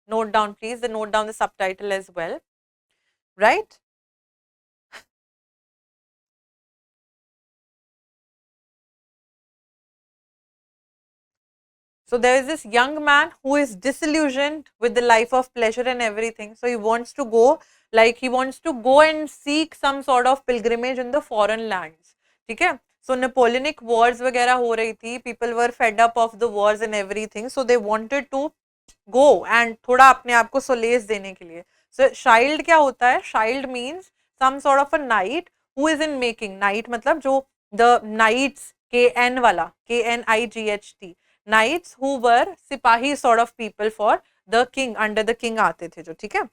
Note down please, note down the subtitle as well, right? So there is this young man who is disillusioned with the life of pleasure and everything. So he wants to go, and seek some sort of pilgrimage in the foreign lands. ठीक है? So Napoleonic wars वगैरह हो रही थी. People were fed up of the wars and everything. So they wanted to go and थोड़ा अपने आप को solace देने के लिए. So child क्या होता है? Child means some sort of a knight who is in making. Knight मतलब जो the knights KN वाला, KNIGHT, knights who were सिपाही sort of people for the king, under the king आते थे जो, ठीक है.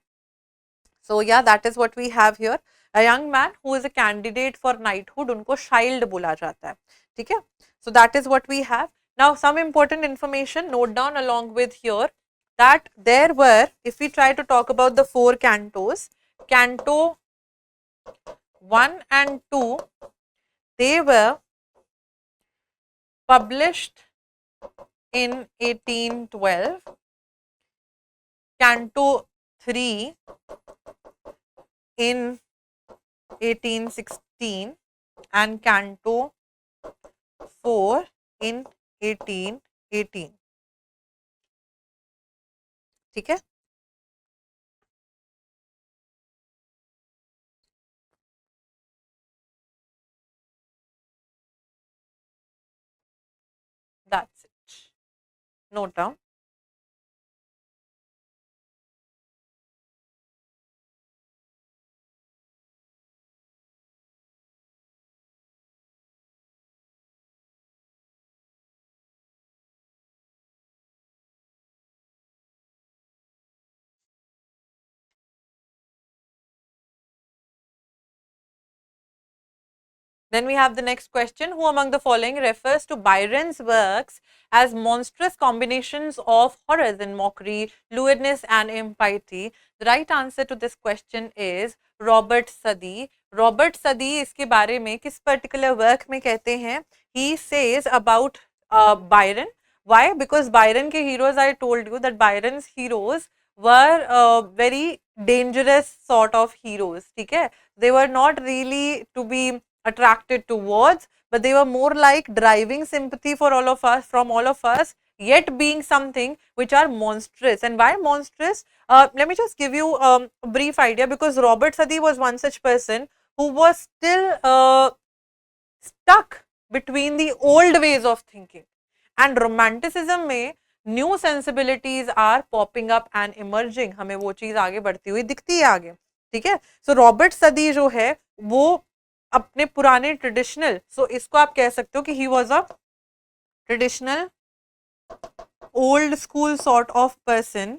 So yeah, that is what we have here. A young man who is a candidate for knighthood, उनको child बोला जाता है, ठीक है. So that is what we have. Now some important information note down along with here, that there were, if we try to talk about the 4 cantos, canto 1 and 2, they were published in 1812, canto 3 in 1816 and canto 4 in 1818, ठीक है. That's it. Note down. Then we have the next question. Who among the following refers to Byron's works as monstrous combinations of horrors and mockery, lewdness and impiety? The right answer to this question is Robert Southey. Robert Southey इसके बारे में किस particular work में कहते हैं? He says about Byron. Why? Because Byron के heroes, I told you that Byron's heroes were very dangerous sort of heroes, ठीक है? They were not really to be attracted towards, but they were more like driving sympathy for all of us, from all of us, yet being something which are monstrous. And why monstrous? Let me just give you a brief idea, because Robert Southey was one such person who was still stuck between the old ways of thinking, and romanticism में new sensibilities are popping up and emerging. हमें वो चीज आगे बढ़ती हुई दिखती है आगे, ठीक है. सो रॉबर्ट सदी जो है वो अपने पुराने ट्रेडिशनल, सो इसको आप कह सकते हो कि he was a traditional old school sort of person,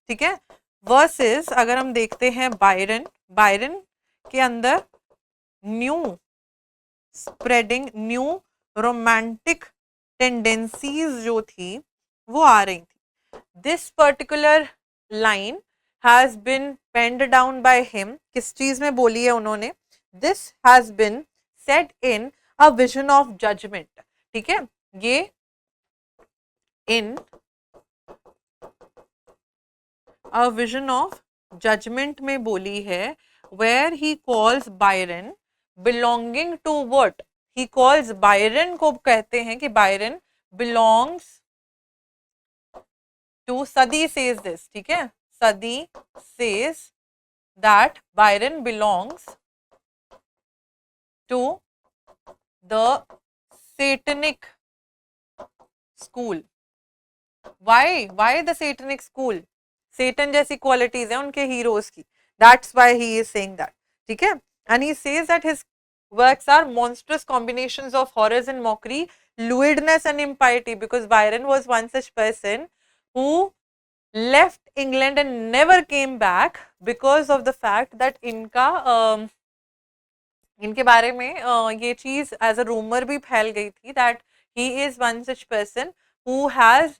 ठीक है. वर्सेस अगर हम देखते हैं बायरन, बायरन के अंदर new spreading, new romantic tendencies जो थी वो आ रही थी. This particular line has been penned down by him. किस चीज में बोली है उन्होंने? This has been said in a vision of judgment, ठीक है. ये in a vision of judgment में बोली है, where he calls Byron belonging to what? He calls Byron को कहते हैं कि Byron belongs to, Southey says this, ठीक है. Southey says that Byron belongs to the satanic school. Why the satanic school? Satan जैसी qualities है उनके heroes की. That's why he is saying that, ठीक है. And he says that his works are monstrous combinations of horrors and mockery, lewdness and impiety, because Byron was one such person who left England and never came back because of the fact that इनका इनके बारे में ये चीज as a rumour भी फैल गई थी, that he is one such person who has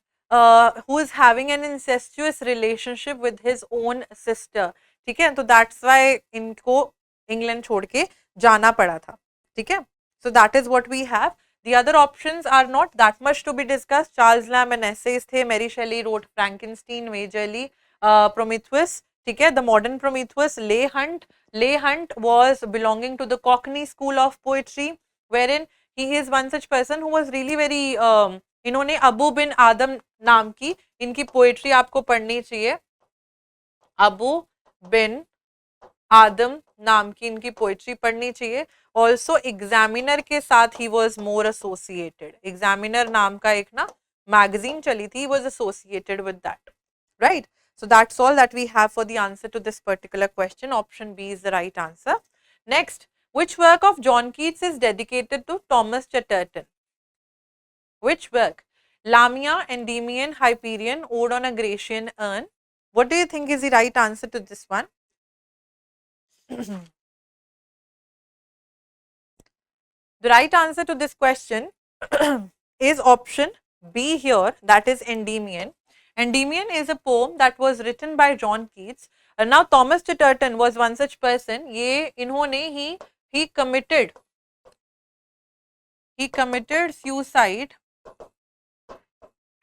who is having an incestuous relationship with his own sister, ठीक है. तो दैट्स व्हाई इनको इंग्लैंड छोड़ के जाना पड़ा था, ठीक है. So that is what we have. The other options are not that much to be discussed. Charles Lamb and essays थे. Mary Shelley wrote Frankenstein, majorly Prometheus, ठीक है. The modern Prometheus, Leigh Hunt was belonging to the Cockney school of poetry, wherein he is one such person who was really very इन्होंने अबू बिन आदम नाम की इनकी poetry आपको पढ़नी चाहिए. अबू बिन आदम नाम की इनकी पोएट्री पढ़नी चाहिए. ऑल्सो एग्जामिनर के साथ he was more associated. Examiner नाम का एक ना मैगजीन चली थी, was associated with that, right. So that's all that we have for the answer to this particular question. Option B is the right answer. Next, which work of John Keats is dedicated to Thomas Chatterton? Which work? Lamia, Endymion, Hyperion, Ode on a Grecian Urn. What do you think is the right answer to this one? The right answer to this question is option B here, that is Endymion. Endymion is a poem that was written by John Keats. Now Thomas Chatterton was one such person. ये इन्होंने he committed suicide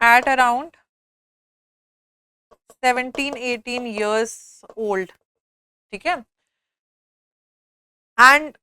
at around 17-18 years old. ठीक है, and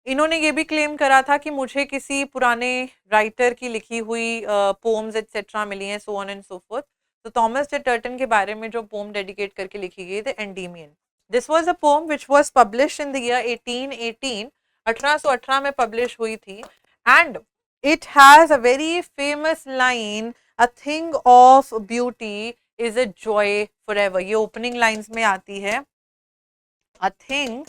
इन्होंने ये भी claim करा था कि मुझे किसी पुराने राइटर की लिखी हुई पोम्स एटसेट्रा मिली हैं, सो ऑन एंड सो फोर्थ. तो थॉमस चटर्टन के बारे में जो पोम डेडिकेट करके लिखी गई थी Endymion. This was a poem which was publish in the year 1818. 1818 में पब्लिश हुई थी. And it has a very famous line, a thing of beauty is a joy forever. ये ओपनिंग लाइंस में आती है. A thing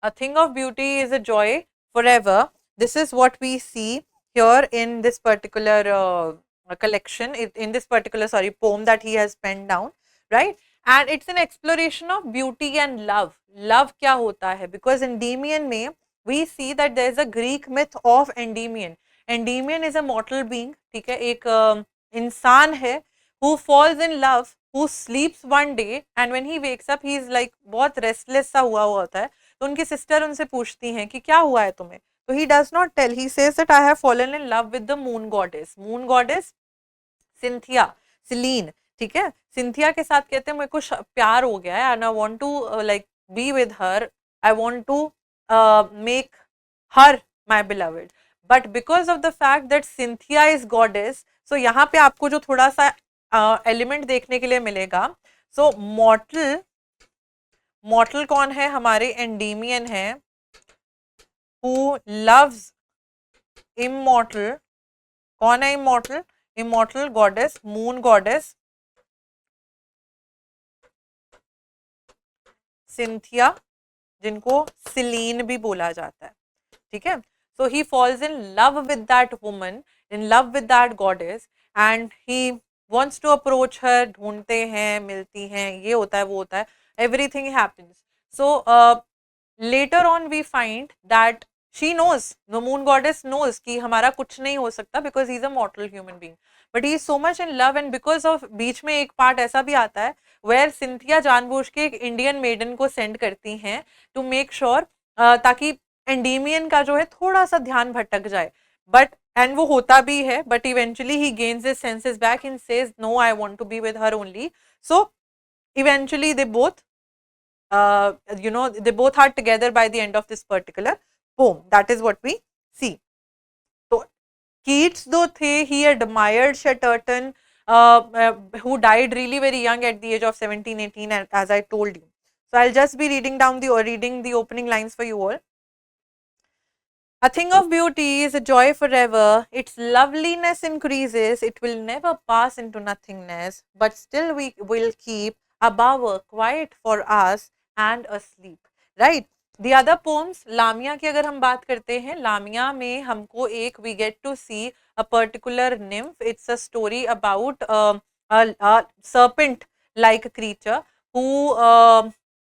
A thing of beauty is a joy forever. This is what we see here in this particular collection, in this particular, sorry, poem that he has penned down, right? And it's an exploration of beauty and love. Love क्या होता है? Because Endymion में we see that there is a Greek myth of Endymion. Endymion is a mortal being, ठीक है, एक इंसान है who falls in love, who sleeps one day and when he wakes up he is like बहुत restless सा हुआ होता है. तो उनकी सिस्टर उनसे पूछती हैं कि क्या हुआ है तुम्हें. तो he does not tell, he says that I have fallen in love with the moon goddess Cynthia, Selene. ठीक है, सिंथिया के साथ कहते हैं मेरे को प्यार हो गया है and I want to like be with her, I want to make her my beloved. But because of the fact that Cynthia is goddess, so यहाँ पे आपको जो थोड़ा सा एलिमेंट देखने के लिए मिलेगा. सो मॉर्टल कौन है? हमारे एंडीमियन है. Who loves immortal. कौन है immortal? Immortal goddess, moon goddess Cynthia, जिनको सिलीन भी बोला जाता है. ठीक है, so he falls in love with that woman, in love with that goddess and he wants to approach her. ढूंढते हैं, मिलती हैं, ये होता है, वो होता है, everything happens. So later on we find that she knows, the moon goddess knows कि हमारा कुछ नहीं हो सकता because he is a mortal human being, but he is so much in love and because of, बीच में एक part ऐसा भी आता है where सिंथिया जानबूझ के एक इंडियन मेडन को सेंड करती हैं टू मेक श्योर ताकि एंडीमियन का जो है थोड़ा सा ध्यान भटक जाए. बट एंड वो होता भी है, but eventually he gains his senses back and says no, I want to be with her only. So eventually they both they both are together by the end of this particular poem. That is what we see. So Keats though he admired Chatterton, who died really very young at the age of 17-18, as I told you. So I'll just be reading the opening lines for you all. A thing of beauty is a joy forever. Its loveliness increases. It will never pass into nothingness, but still we will keep a bower quiet for us and asleep. Right? The other poems, लामिया की अगर हम बात करते हैं, लामिया में हमको एक we get to see a particular nymph. It's a story about a serpent like creature who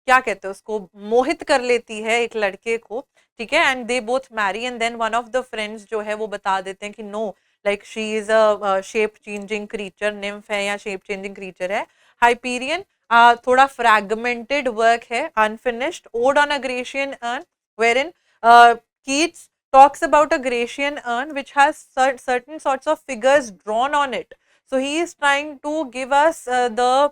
क्या कहते हैं उसको, मोहित कर लेती है एक लड़के को. ठीक है, and they both marry and then one of the friends जो है वो बता देते हैं कि no, like she is a shape changing creature, nymph है या शेप चेंजिंग क्रीचर है. हाइपीरियन थोड़ा फ्रैगमेंटेड वर्क है, unfinished. Ode on a Grecian urn, wherein Keats talks about a Grecian urn which has certain sorts of figures drawn on it. So he is trying to give us the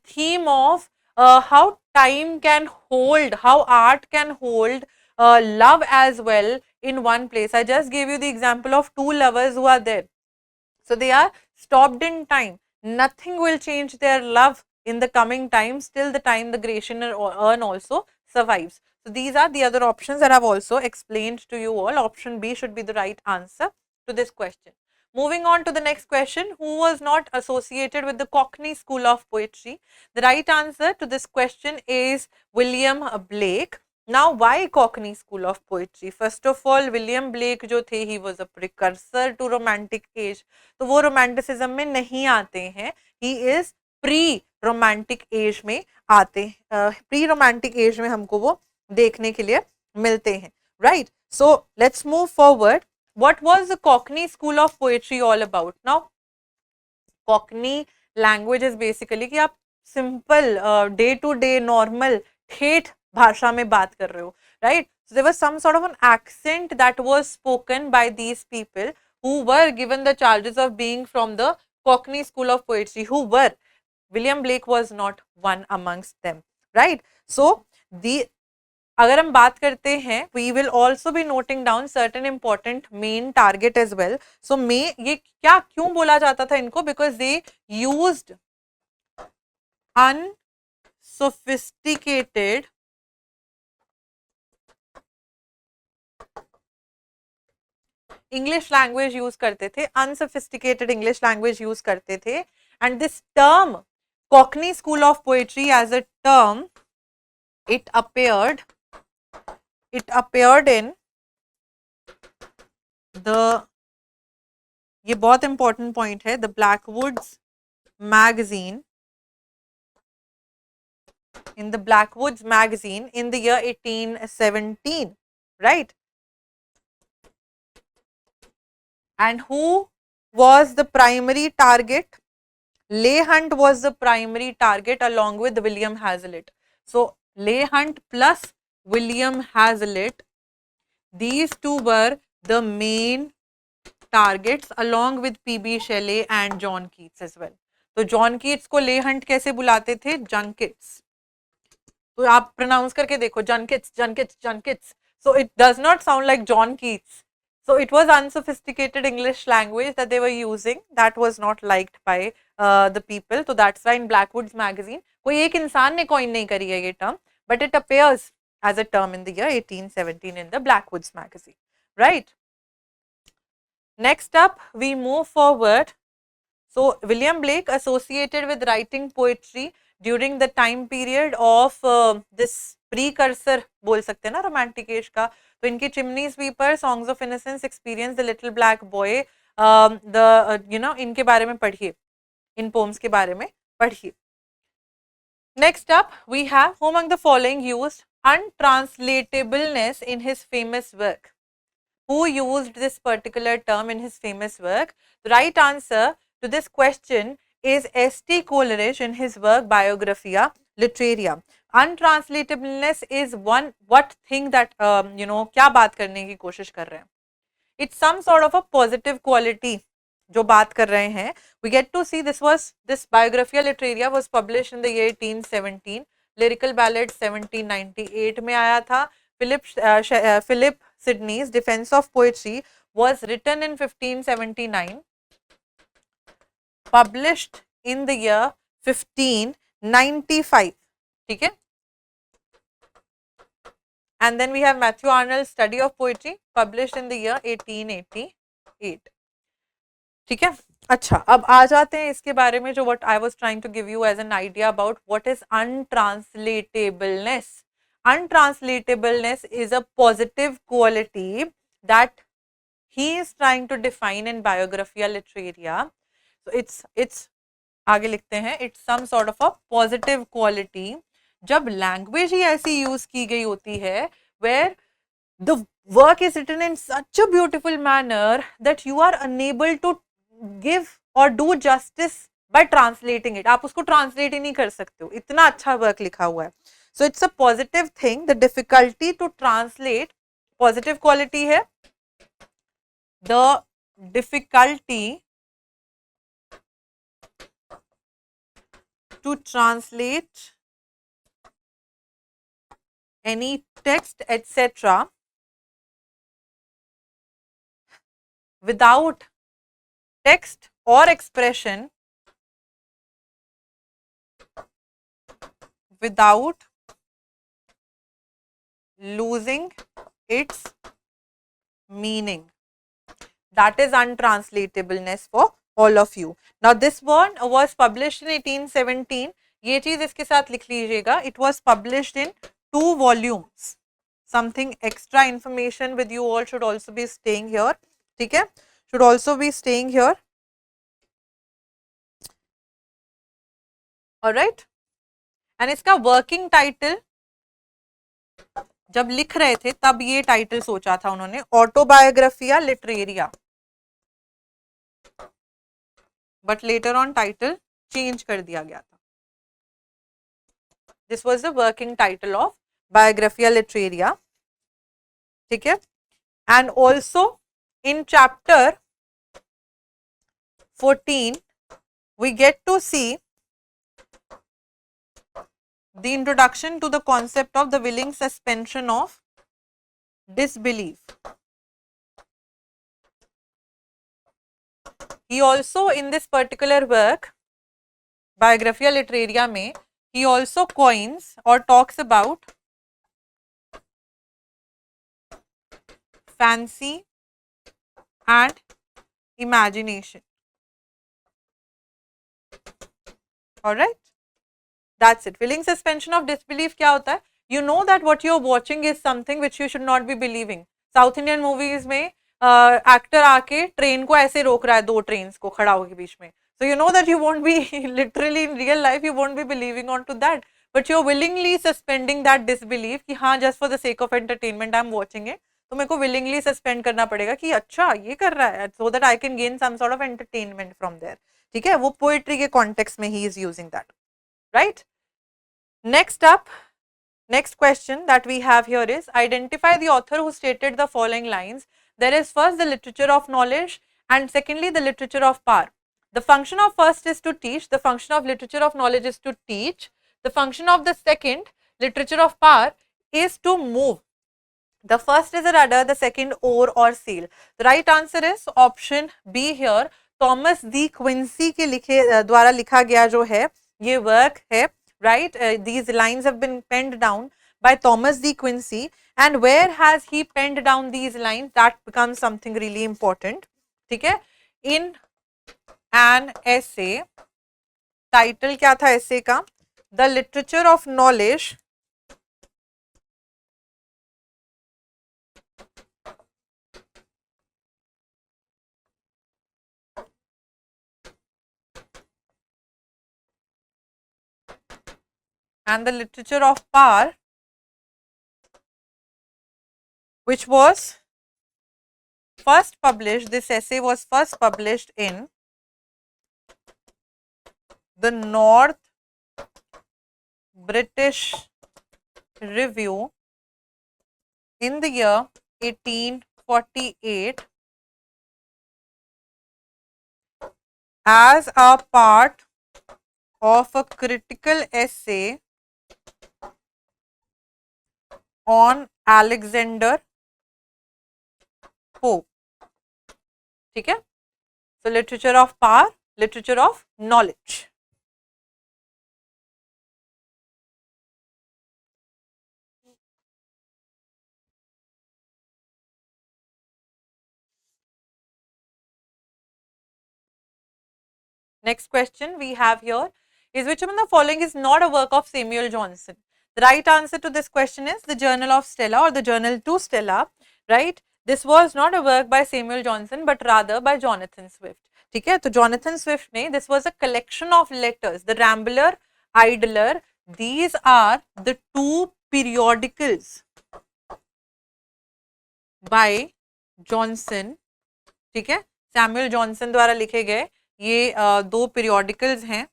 theme of how time can hold, how art can hold love as well in one place. I just gave you the example of two lovers who are there. So they are stopped in time. Nothing will change their love in the coming times till the time the Grecian urn also survives. So these are the other options that I have also explained to you all. Option B should be the right answer to this question. Moving on to the next question, who was not associated with the Cockney school of poetry? The right answer to this question is William Blake. Now, why Cockney school of poetry? First of all, William Blake जो थे, he was a precursor to romantic age. तो वो romanticism में नहीं आते हैं. He is pre-romantic age में आते हैं. Pre-romantic age में हमको वो देखने के लिए मिलते हैं. Right? So, let's move forward. What was the Cockney school of poetry all about? Now, Cockney language is basically कि आप simple day to day normal ठेठ भाषा में बात कर रहे हो, right? So there was some sort of an accent that was spoken by these people who were given the charges of being from the Cockney school of poetry. Who were? William Blake was not one amongst them, right? So the अगर हम बात करते हैं, we will also be noting down certain important main target as well. So मे ये क्या क्यों बोला जाता था इनको? Because they used unsophisticated English language use करते थे, अनसोफिस्टिकेटेड इंग्लिश लैंग्वेज यूज करते थे. And this term Cockney school of poetry as a term, it appeared in the, ये बहुत इंपॉर्टेंट पॉइंट है, the Blackwood's magazine, in the Blackwoods magazine in the year 1817, right? And who was the primary target? Leigh Hunt was the primary target along with William Hazlitt. So Leigh Hunt plus William Hazlitt, these two were the main targets along with P.B. Shelley and John Keats as well. तो John Keats को ले Hunt कैसे बुलाते थे? जंकिट्स. तो आप pronounce करके देखो, Junkets Junkets Junkets. So it does not sound like John Keats. So it was unsophisticated English language that they were using that was not liked by the people. So that's why in Blackwoods magazine, कोई एक इंसान ने coin नहीं करी है ये term, but it appears as a term in the year 1817 in the Blackwoods magazine, right? Next up, we move forward. So William Blake associated with writing poetry during the time period of this precursor बोल सकते हैं ना romantic age का. तो इनकी chimney sweeper, songs of innocence, experience, the little black boy, इनके बारे में पढ़िए, इन पोम्स के बारे में पढ़िए. Next up we have who among the following used untranslatabiliness in his famous work? Who used this particular term in his famous work? The right answer to this question is S.T. Coleridge in his work Biographia Literaria. Untranslatableness is one what thing that क्या बात करने की कोशिश कर रहे हैं? It's some sort of a positive quality जो बात कर रहे हैं. We get to see this Biographia Literaria was published in the year 1817. Lyrical Ballads 1798 में आया था. Philip Sidney's Defense of Poetry was written in 1579, published in the year 1595. ठीक है? And then we have Matthew Arnold's Study of Poetry, published in the year 1888. ठीक है? अच्छा, अब आ जाते हैं इसके बारे में जो what I was trying to give you as an idea about what is untranslatableness. Untranslatableness is a positive quality that he is trying to define in Biographia Literaria. So it's आगे लिखते हैं, it's some sort of a positive quality जब language ही ऐसी use की गई होती है where the work is written in such a beautiful manner that you are unable to give or do justice by translating it. आप उसको translate ही नहीं कर सकते हो, इतना अच्छा वर्क लिखा हुआ है. So it's a positive thing. The difficulty to translate, positive quality है, the difficulty to translate any text etc. without text or expression without losing its meaning. That is untranslatableness for all of you. Now this one was published in 1817. ये चीज इसके साथ लिख लीजिएगा. It was published in 2 volumes. Something extra information with you all should also be staying here. ठीक है? Should also be staying here. Alright? And इसका working title जब लिख रहे थे तब ये टाइटल सोचा था उन्होंने, Autobiographia Literaria, but later on title change कर दिया गया था. This was the working title of Biographia Literaria. ठीक है. And also in chapter 14 we get to see the introduction to the concept of the willing suspension of disbelief. He also in this particular work, Biographia Literaria में, he also coins or talks about fancy and imagination. All right. That's it. Willing suspension of disbelief क्या होता है? You know that what you're watching is something which you should not be believing. South Indian movies में actor आके train को ऐसे रोक रहा है, 2 ट्रेन्स को खड़ा होके बीच में. So you know that you won't be literally in real life you won't be believing on to that, but you're willingly suspending that disbelief कि हाँ just for the sake of entertainment I'm watching it. तो मेरे को willingly suspend करना पड़ेगा कि अच्छा ये कर रहा है, so that I can gain some sort of entertainment from there. ठीक है, वो poetry के context में he is using that, right? Next up, next question that we have here is identify the author who stated the following lines. There is first the literature of knowledge and secondly the literature of power. The function of first is to teach, the function of literature of knowledge is to teach, the function of the second, literature of power, is to move. The first is a rudder, the second oar or sail. The right answer is option B here. Thomas D. Quincy के द्वारा लिखा गया जो है ये work है, right? These lines have been penned down by Thomas D. Quincy, and where has he penned down these lines? That becomes something really important. ठीक है? In an essay, title क्या था essay का? The literature of knowledge and the literature of power, which was first published, this essay was first published in the North British Review in the year 1848 as a part of a critical essay on Alexander Pope. ठीक है? So literature of power, literature of knowledge. Next question we have here is which among the following is not a work of Samuel Johnson? The right answer to this question is the Journal of Stella or the Journal to Stella, right? This was not a work by Samuel Johnson but rather by Jonathan Swift. ठीक है, तो Jonathan Swift ने, this was a collection of letters, the Rambler, Idler, these are the 2 periodicals by Johnson. ठीक है, Samuel Johnson द्वारा लिखे गए ये 2 periodicals हैं.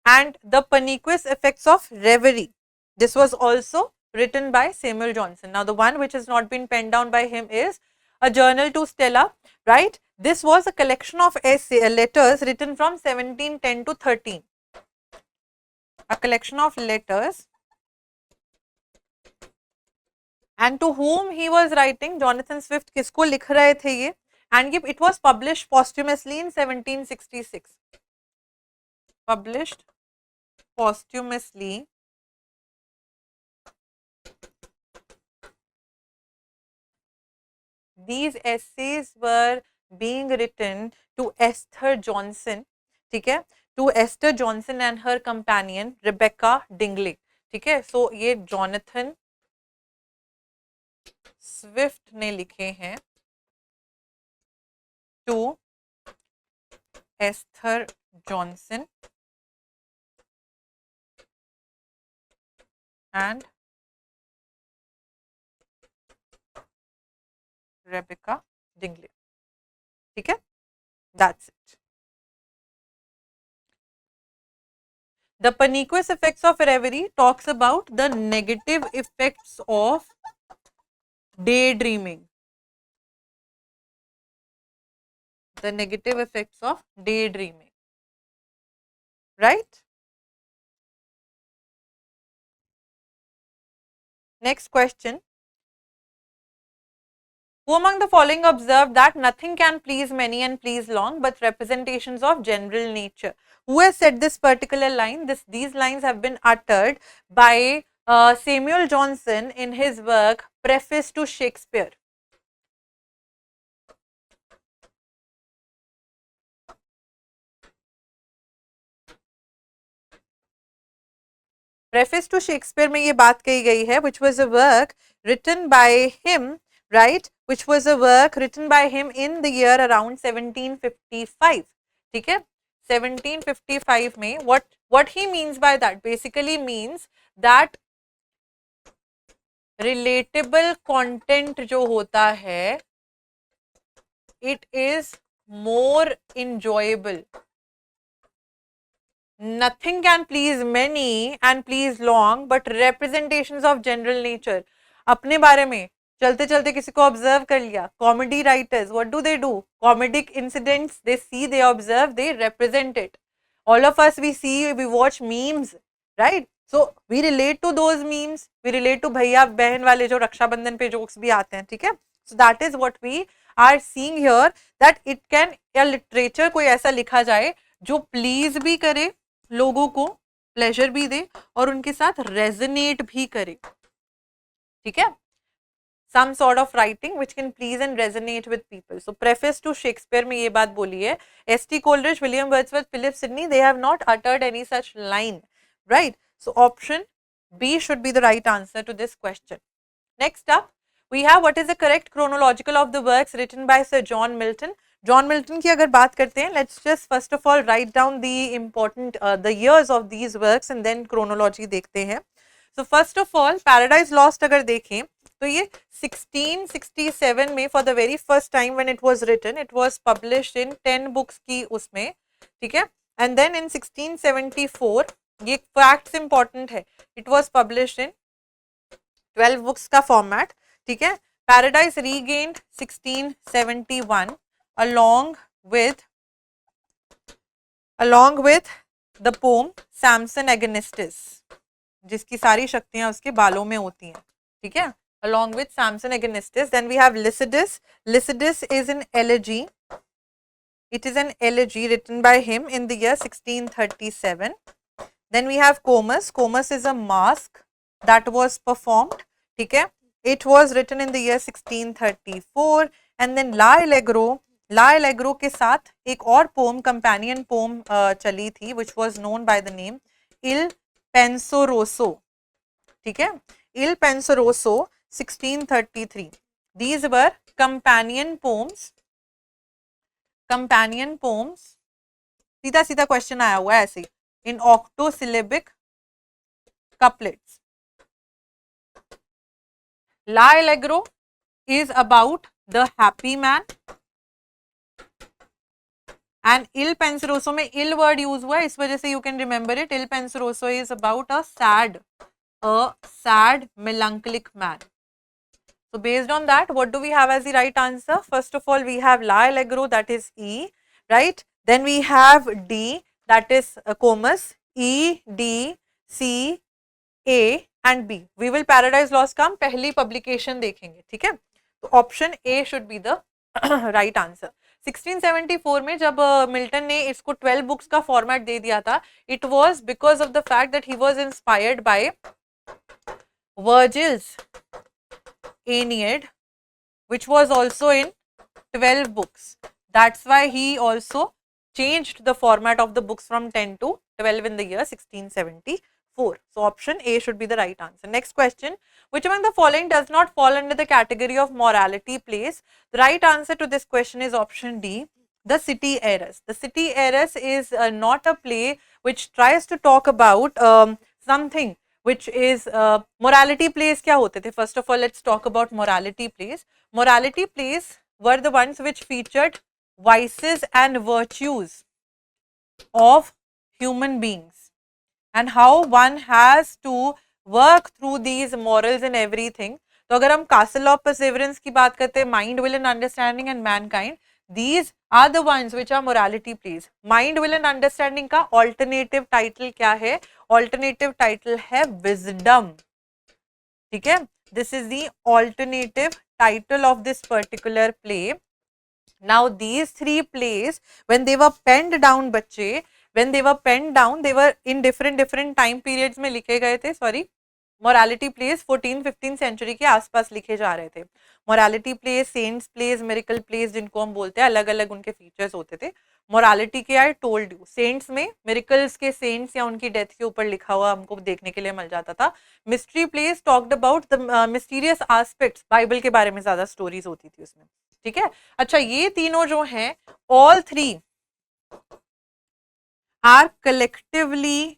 And the Pernicious Effects of Reverie, this was also written by Samuel Johnson. Now the one which has not been penned down by him is a Journal to Stella, right? This was a collection of letters written from 1710 to 13. A collection of letters, and to whom he was writing, Jonathan Swift किसको लिख रहे थे ये, and it was published posthumously in 1766. Published posthumously These essays were being written to Esther Johnson, ठीक है, to Esther Johnson and her companion Rebecca Dingley, ठीक है. So ये Jonathan Swift ने लिखे हैं to Esther Johnson and Rebecca Dingley, ठीक है. That's it. The pernicious effects of reverie talks about the negative effects of daydreaming. The negative effects of daydreaming. Right? Next question. Who among the following observed that nothing can please many and please long but representations of general nature? Who has said this particular line? These lines have been uttered by Samuel Johnson in his work Preface to Shakespeare. Preface to Shakespeare में ये बात कही गई है, which was a work written by him, right? Which was a work written by him in the year around 1755. ठीक है, 1755 में what he means by that basically means that relatable content जो होता है, it is more enjoyable. Nothing can please many and please long but representations of general nature. अपने बारे में चलते चलते किसी को ऑब्जर्व कर लिया. Comedy writers what do they do? Comedic incidents they see, they observe, they represent it. All of us we see, we watch memes, right? So we relate to those memes, we relate to भैया बहन वाले जो रक्षाबंधन पे jokes भी आते हैं, ठीक है. So that is what we are seeing here, that it can, या लिटरेचर कोई ऐसा लिखा जाए जो प्लीज भी करे, लोगों को प्लेजर भी दे और उनके साथ रेजोनेट भी करे, ठीक है. Some sort of writing which can please and resonate with people. So preface to Shakespeare में ये बात बोली है. S.T. Coleridge, William Wordsworth, Philip Sidney, they have not uttered any such line, right? So option B should be the right answer to this question. Next up, we have what is the correct chronological of the works written by Sir John Milton. John Milton की अगर बात करते हैं, let's just first of all write down the important the years of these works and then chronology देखते हैं. So first of all, Paradise Lost अगर देखें तो ये 1667 में for the very first time when it was written, it was published in 10 books की उसमें, ठीक है. And then in 1674, ये facts important है, it was published in 12 books का format, ठीक है. Paradise Regained 1671 along with the poem Samson Agonistes, जिसकी सारी शक्तियां उसके बालों में होती हैं, ठीक है. Along with Samson Agonistes. Then we have Lycidas. Lycidas is an elegy. It is an elegy written by him in the year 1637. Then we have Comus. Comus is a masque that was performed, ठीक है. It was written in the year 1634. And then La Allegro के साथ एक और poem, companion poem चली थी, which was known by the name Il Penseroso, ठीक है. Il Penseroso 1633. These were companion poems. सीधा सीधा क्वेश्चन आया हुआ है ऐसे in octosyllabic couplets. La Allegro is about the happy man and Il Penseroso में ill word use हुआ है, इस वजह से you can remember it. Il Penseroso is about a sad melancholic man. So based on that, what do we have as the right answer? First of all, we have La Allegro, that is E, right? Then we have D, that is Comus, E, D, C, A and B. We will Paradise Lost का हम पहली publication देखेंगे, ठीक है. तो option A should be the right answer. 1674 में जब Milton ने इसको 12 बुक्स का फॉर्मेट दे दिया था, it was because of the fact that he was inspired by Virgil's Aeneid which was also in 12 books. That's why he also changed the format of the books from 10 to 12 in the year 1674. So option A should be the right answer. Next question, which among the following does not fall under the category of morality plays? The right answer to this question is option D, The City Heiress. The City Heiress is not a play which tries to talk about something which is morality plays. क्या होते थे? First of all, let's talk about morality plays. Morality plays were the ones which featured vices and virtues of human beings and how one has to work through these morals and everything. तो अगर हम Castle of Perseverance की बात करते हैं, Mind, Will and Understanding and Mankind, these are the ones which are morality plays. Mind, Will and Understanding का alternative title क्या है? Alternative title है Wisdom. ठीक है? This is the alternative title of this particular play. Now these three plays, when they were penned down, बच्चे, when they were penned down, they were in different time periods में लिखे गए थे. Sorry, morality plays 14-15 century के आसपास लिखे जा रहे थे. Morality plays, saints plays, miracle plays जिनको हम बोलते हैं, अलग अलग उनके फीचर्स होते थे. मोरालिटी के आई टोल्ड यू, सेंट्स में मिरेकल्स के सेंट्स या उनकी डेथ के ऊपर लिखा हुआ हमको देखने के लिए मिल जाता था. Mystery place talked about the mysterious aspects, Bible के बारे में ज्यादा स्टोरीज होती थी उसमें. ठीक है. अच्छा, ये तीनों जो हैं, all three are collectively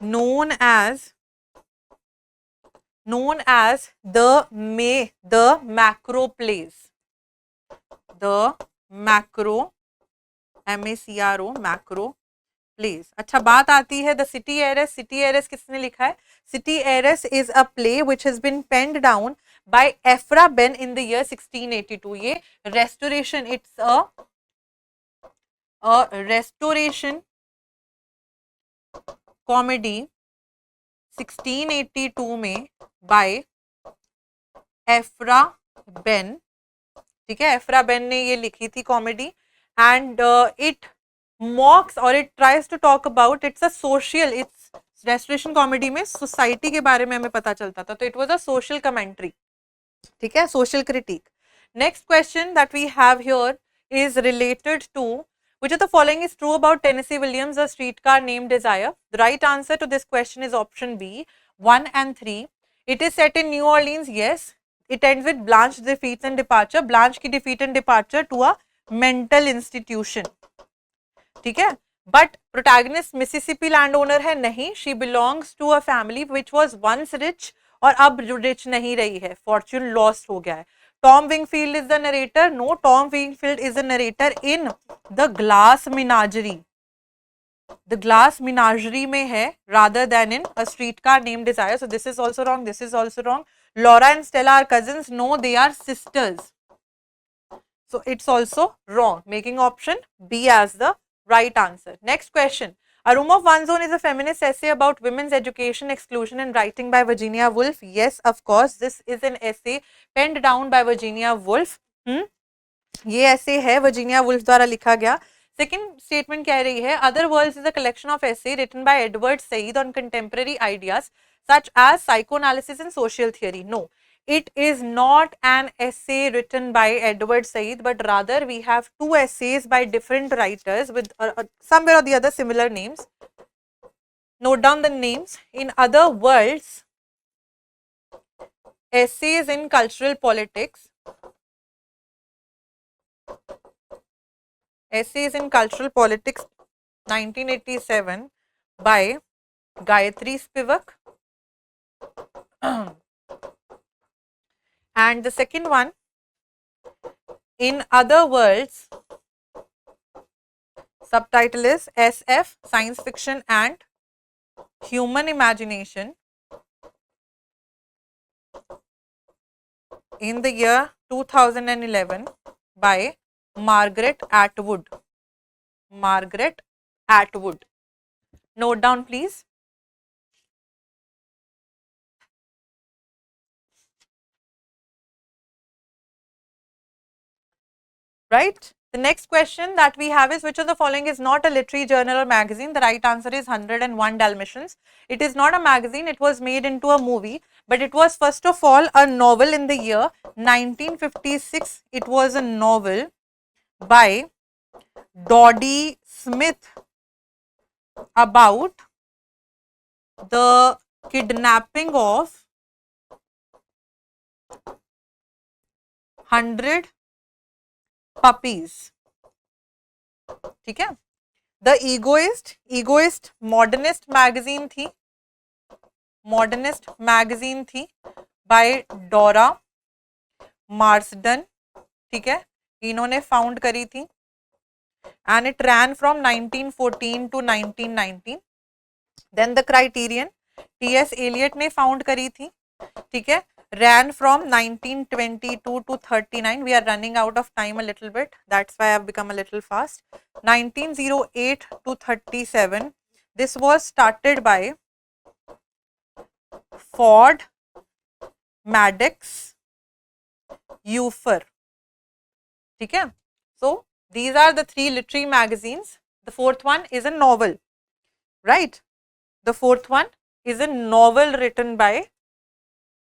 known as the macro plays. The macro, MACRO, macro plays. अच्छा, बात आती है the city Heres. City Heres किसने लिखा है? City Heres is a play which has been penned down by Ephra Ben in the year 1682. ये restoration, it's a restoration comedy 1682 में by Ephra Ben. ठीक है, एफ्रा बेन ने ये लिखी थी कॉमेडी, एंड इट मॉक्स और it tries to talk about, it's a social, it's restoration comedy में सोसाइटी के बारे में हमें पता चलता था, तो it was a social commentary. ठीक है, social critic. Next question that we have here is related to which of the following is true about Tennessee Williams, a streetcar named Desire? The right answer to this question is option B, 1 and 3. It is set in New Orleans. Yes. It ends with Blanche defeats and departure. Blanche की defeat and departure to a mental institution. ठीक है. But protagonist Mississippi landowner है नहीं. She belongs to a family which was once rich और अब rich नहीं रही है. Fortune lost हो गया है. Tom Wingfield is the narrator. No, Tom Wingfield is the narrator in The Glass Menagerie. The Glass Menagerie में है rather than in A Streetcar Named Desire. So this is also wrong. This is also wrong. Laura and Stella are cousins. No, they are sisters. So it's also wrong, making option B as the right answer. Next question. A Room of One's Own is a feminist essay about women's education, exclusion and writing by Virginia Woolf. Yes, of course, this is an essay penned down by Virginia Woolf. ये essay है Virginia Woolf द्वारा लिखा गया. Second statement कह रही है, Other Worlds is a collection of essay written by Edward Said on contemporary ideas such as psychoanalysis and social theory. No, it is not an essay written by Edward Said, but rather we have two essays by different writers with somewhere or the other similar names. Note down the names. In Other Worlds, Essays in Cultural Politics, Essays in Cultural Politics 1987 by Gayatri Spivak. And the second one, In Other Worlds, subtitle is SF, Science Fiction and Human Imagination, in the year 2011 by Margaret Atwood. Margaret Atwood. Note down please. Right? The next question that we have is, which of the following is not a literary journal or magazine? The right answer is 101 Dalmatians. It is not a magazine, it was made into a movie. but it was first of all a novel in the year 1956. It was a novel by Dodie Smith about the kidnapping of 100 puppies. ठीक है. The Egoist modernist magazine थी, by Dora Marsden. ठीक है, इन्होंने found करी थी, and it ran from 1914 to 1919. Then the Criterion, T.S. Eliot ने found करी थी. ठीक है, ran from 1922 to 39. We are running out of time a little bit, that's why I have become a little fast. 1908 to 37. This was started by Ford Madox Ufer. ठीक है, so these are the three literary magazines. The fourth one is a novel, right? The fourth one is a novel written by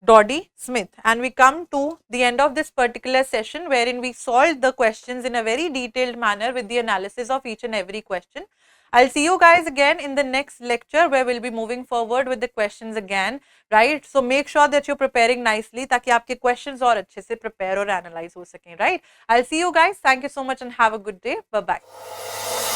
Dodie Smith, and we come to the end of this particular session wherein we solved the questions in a very detailed manner with the analysis of each and every question. I'll see you guys again in the next lecture where we'll be moving forward with the questions again, right? So make sure that you're preparing nicely ताकि आपके questions और अच्छे से prepare और analyze हो सकें, right? I'll see you guys. Thank you so much and have a good day. Bye bye.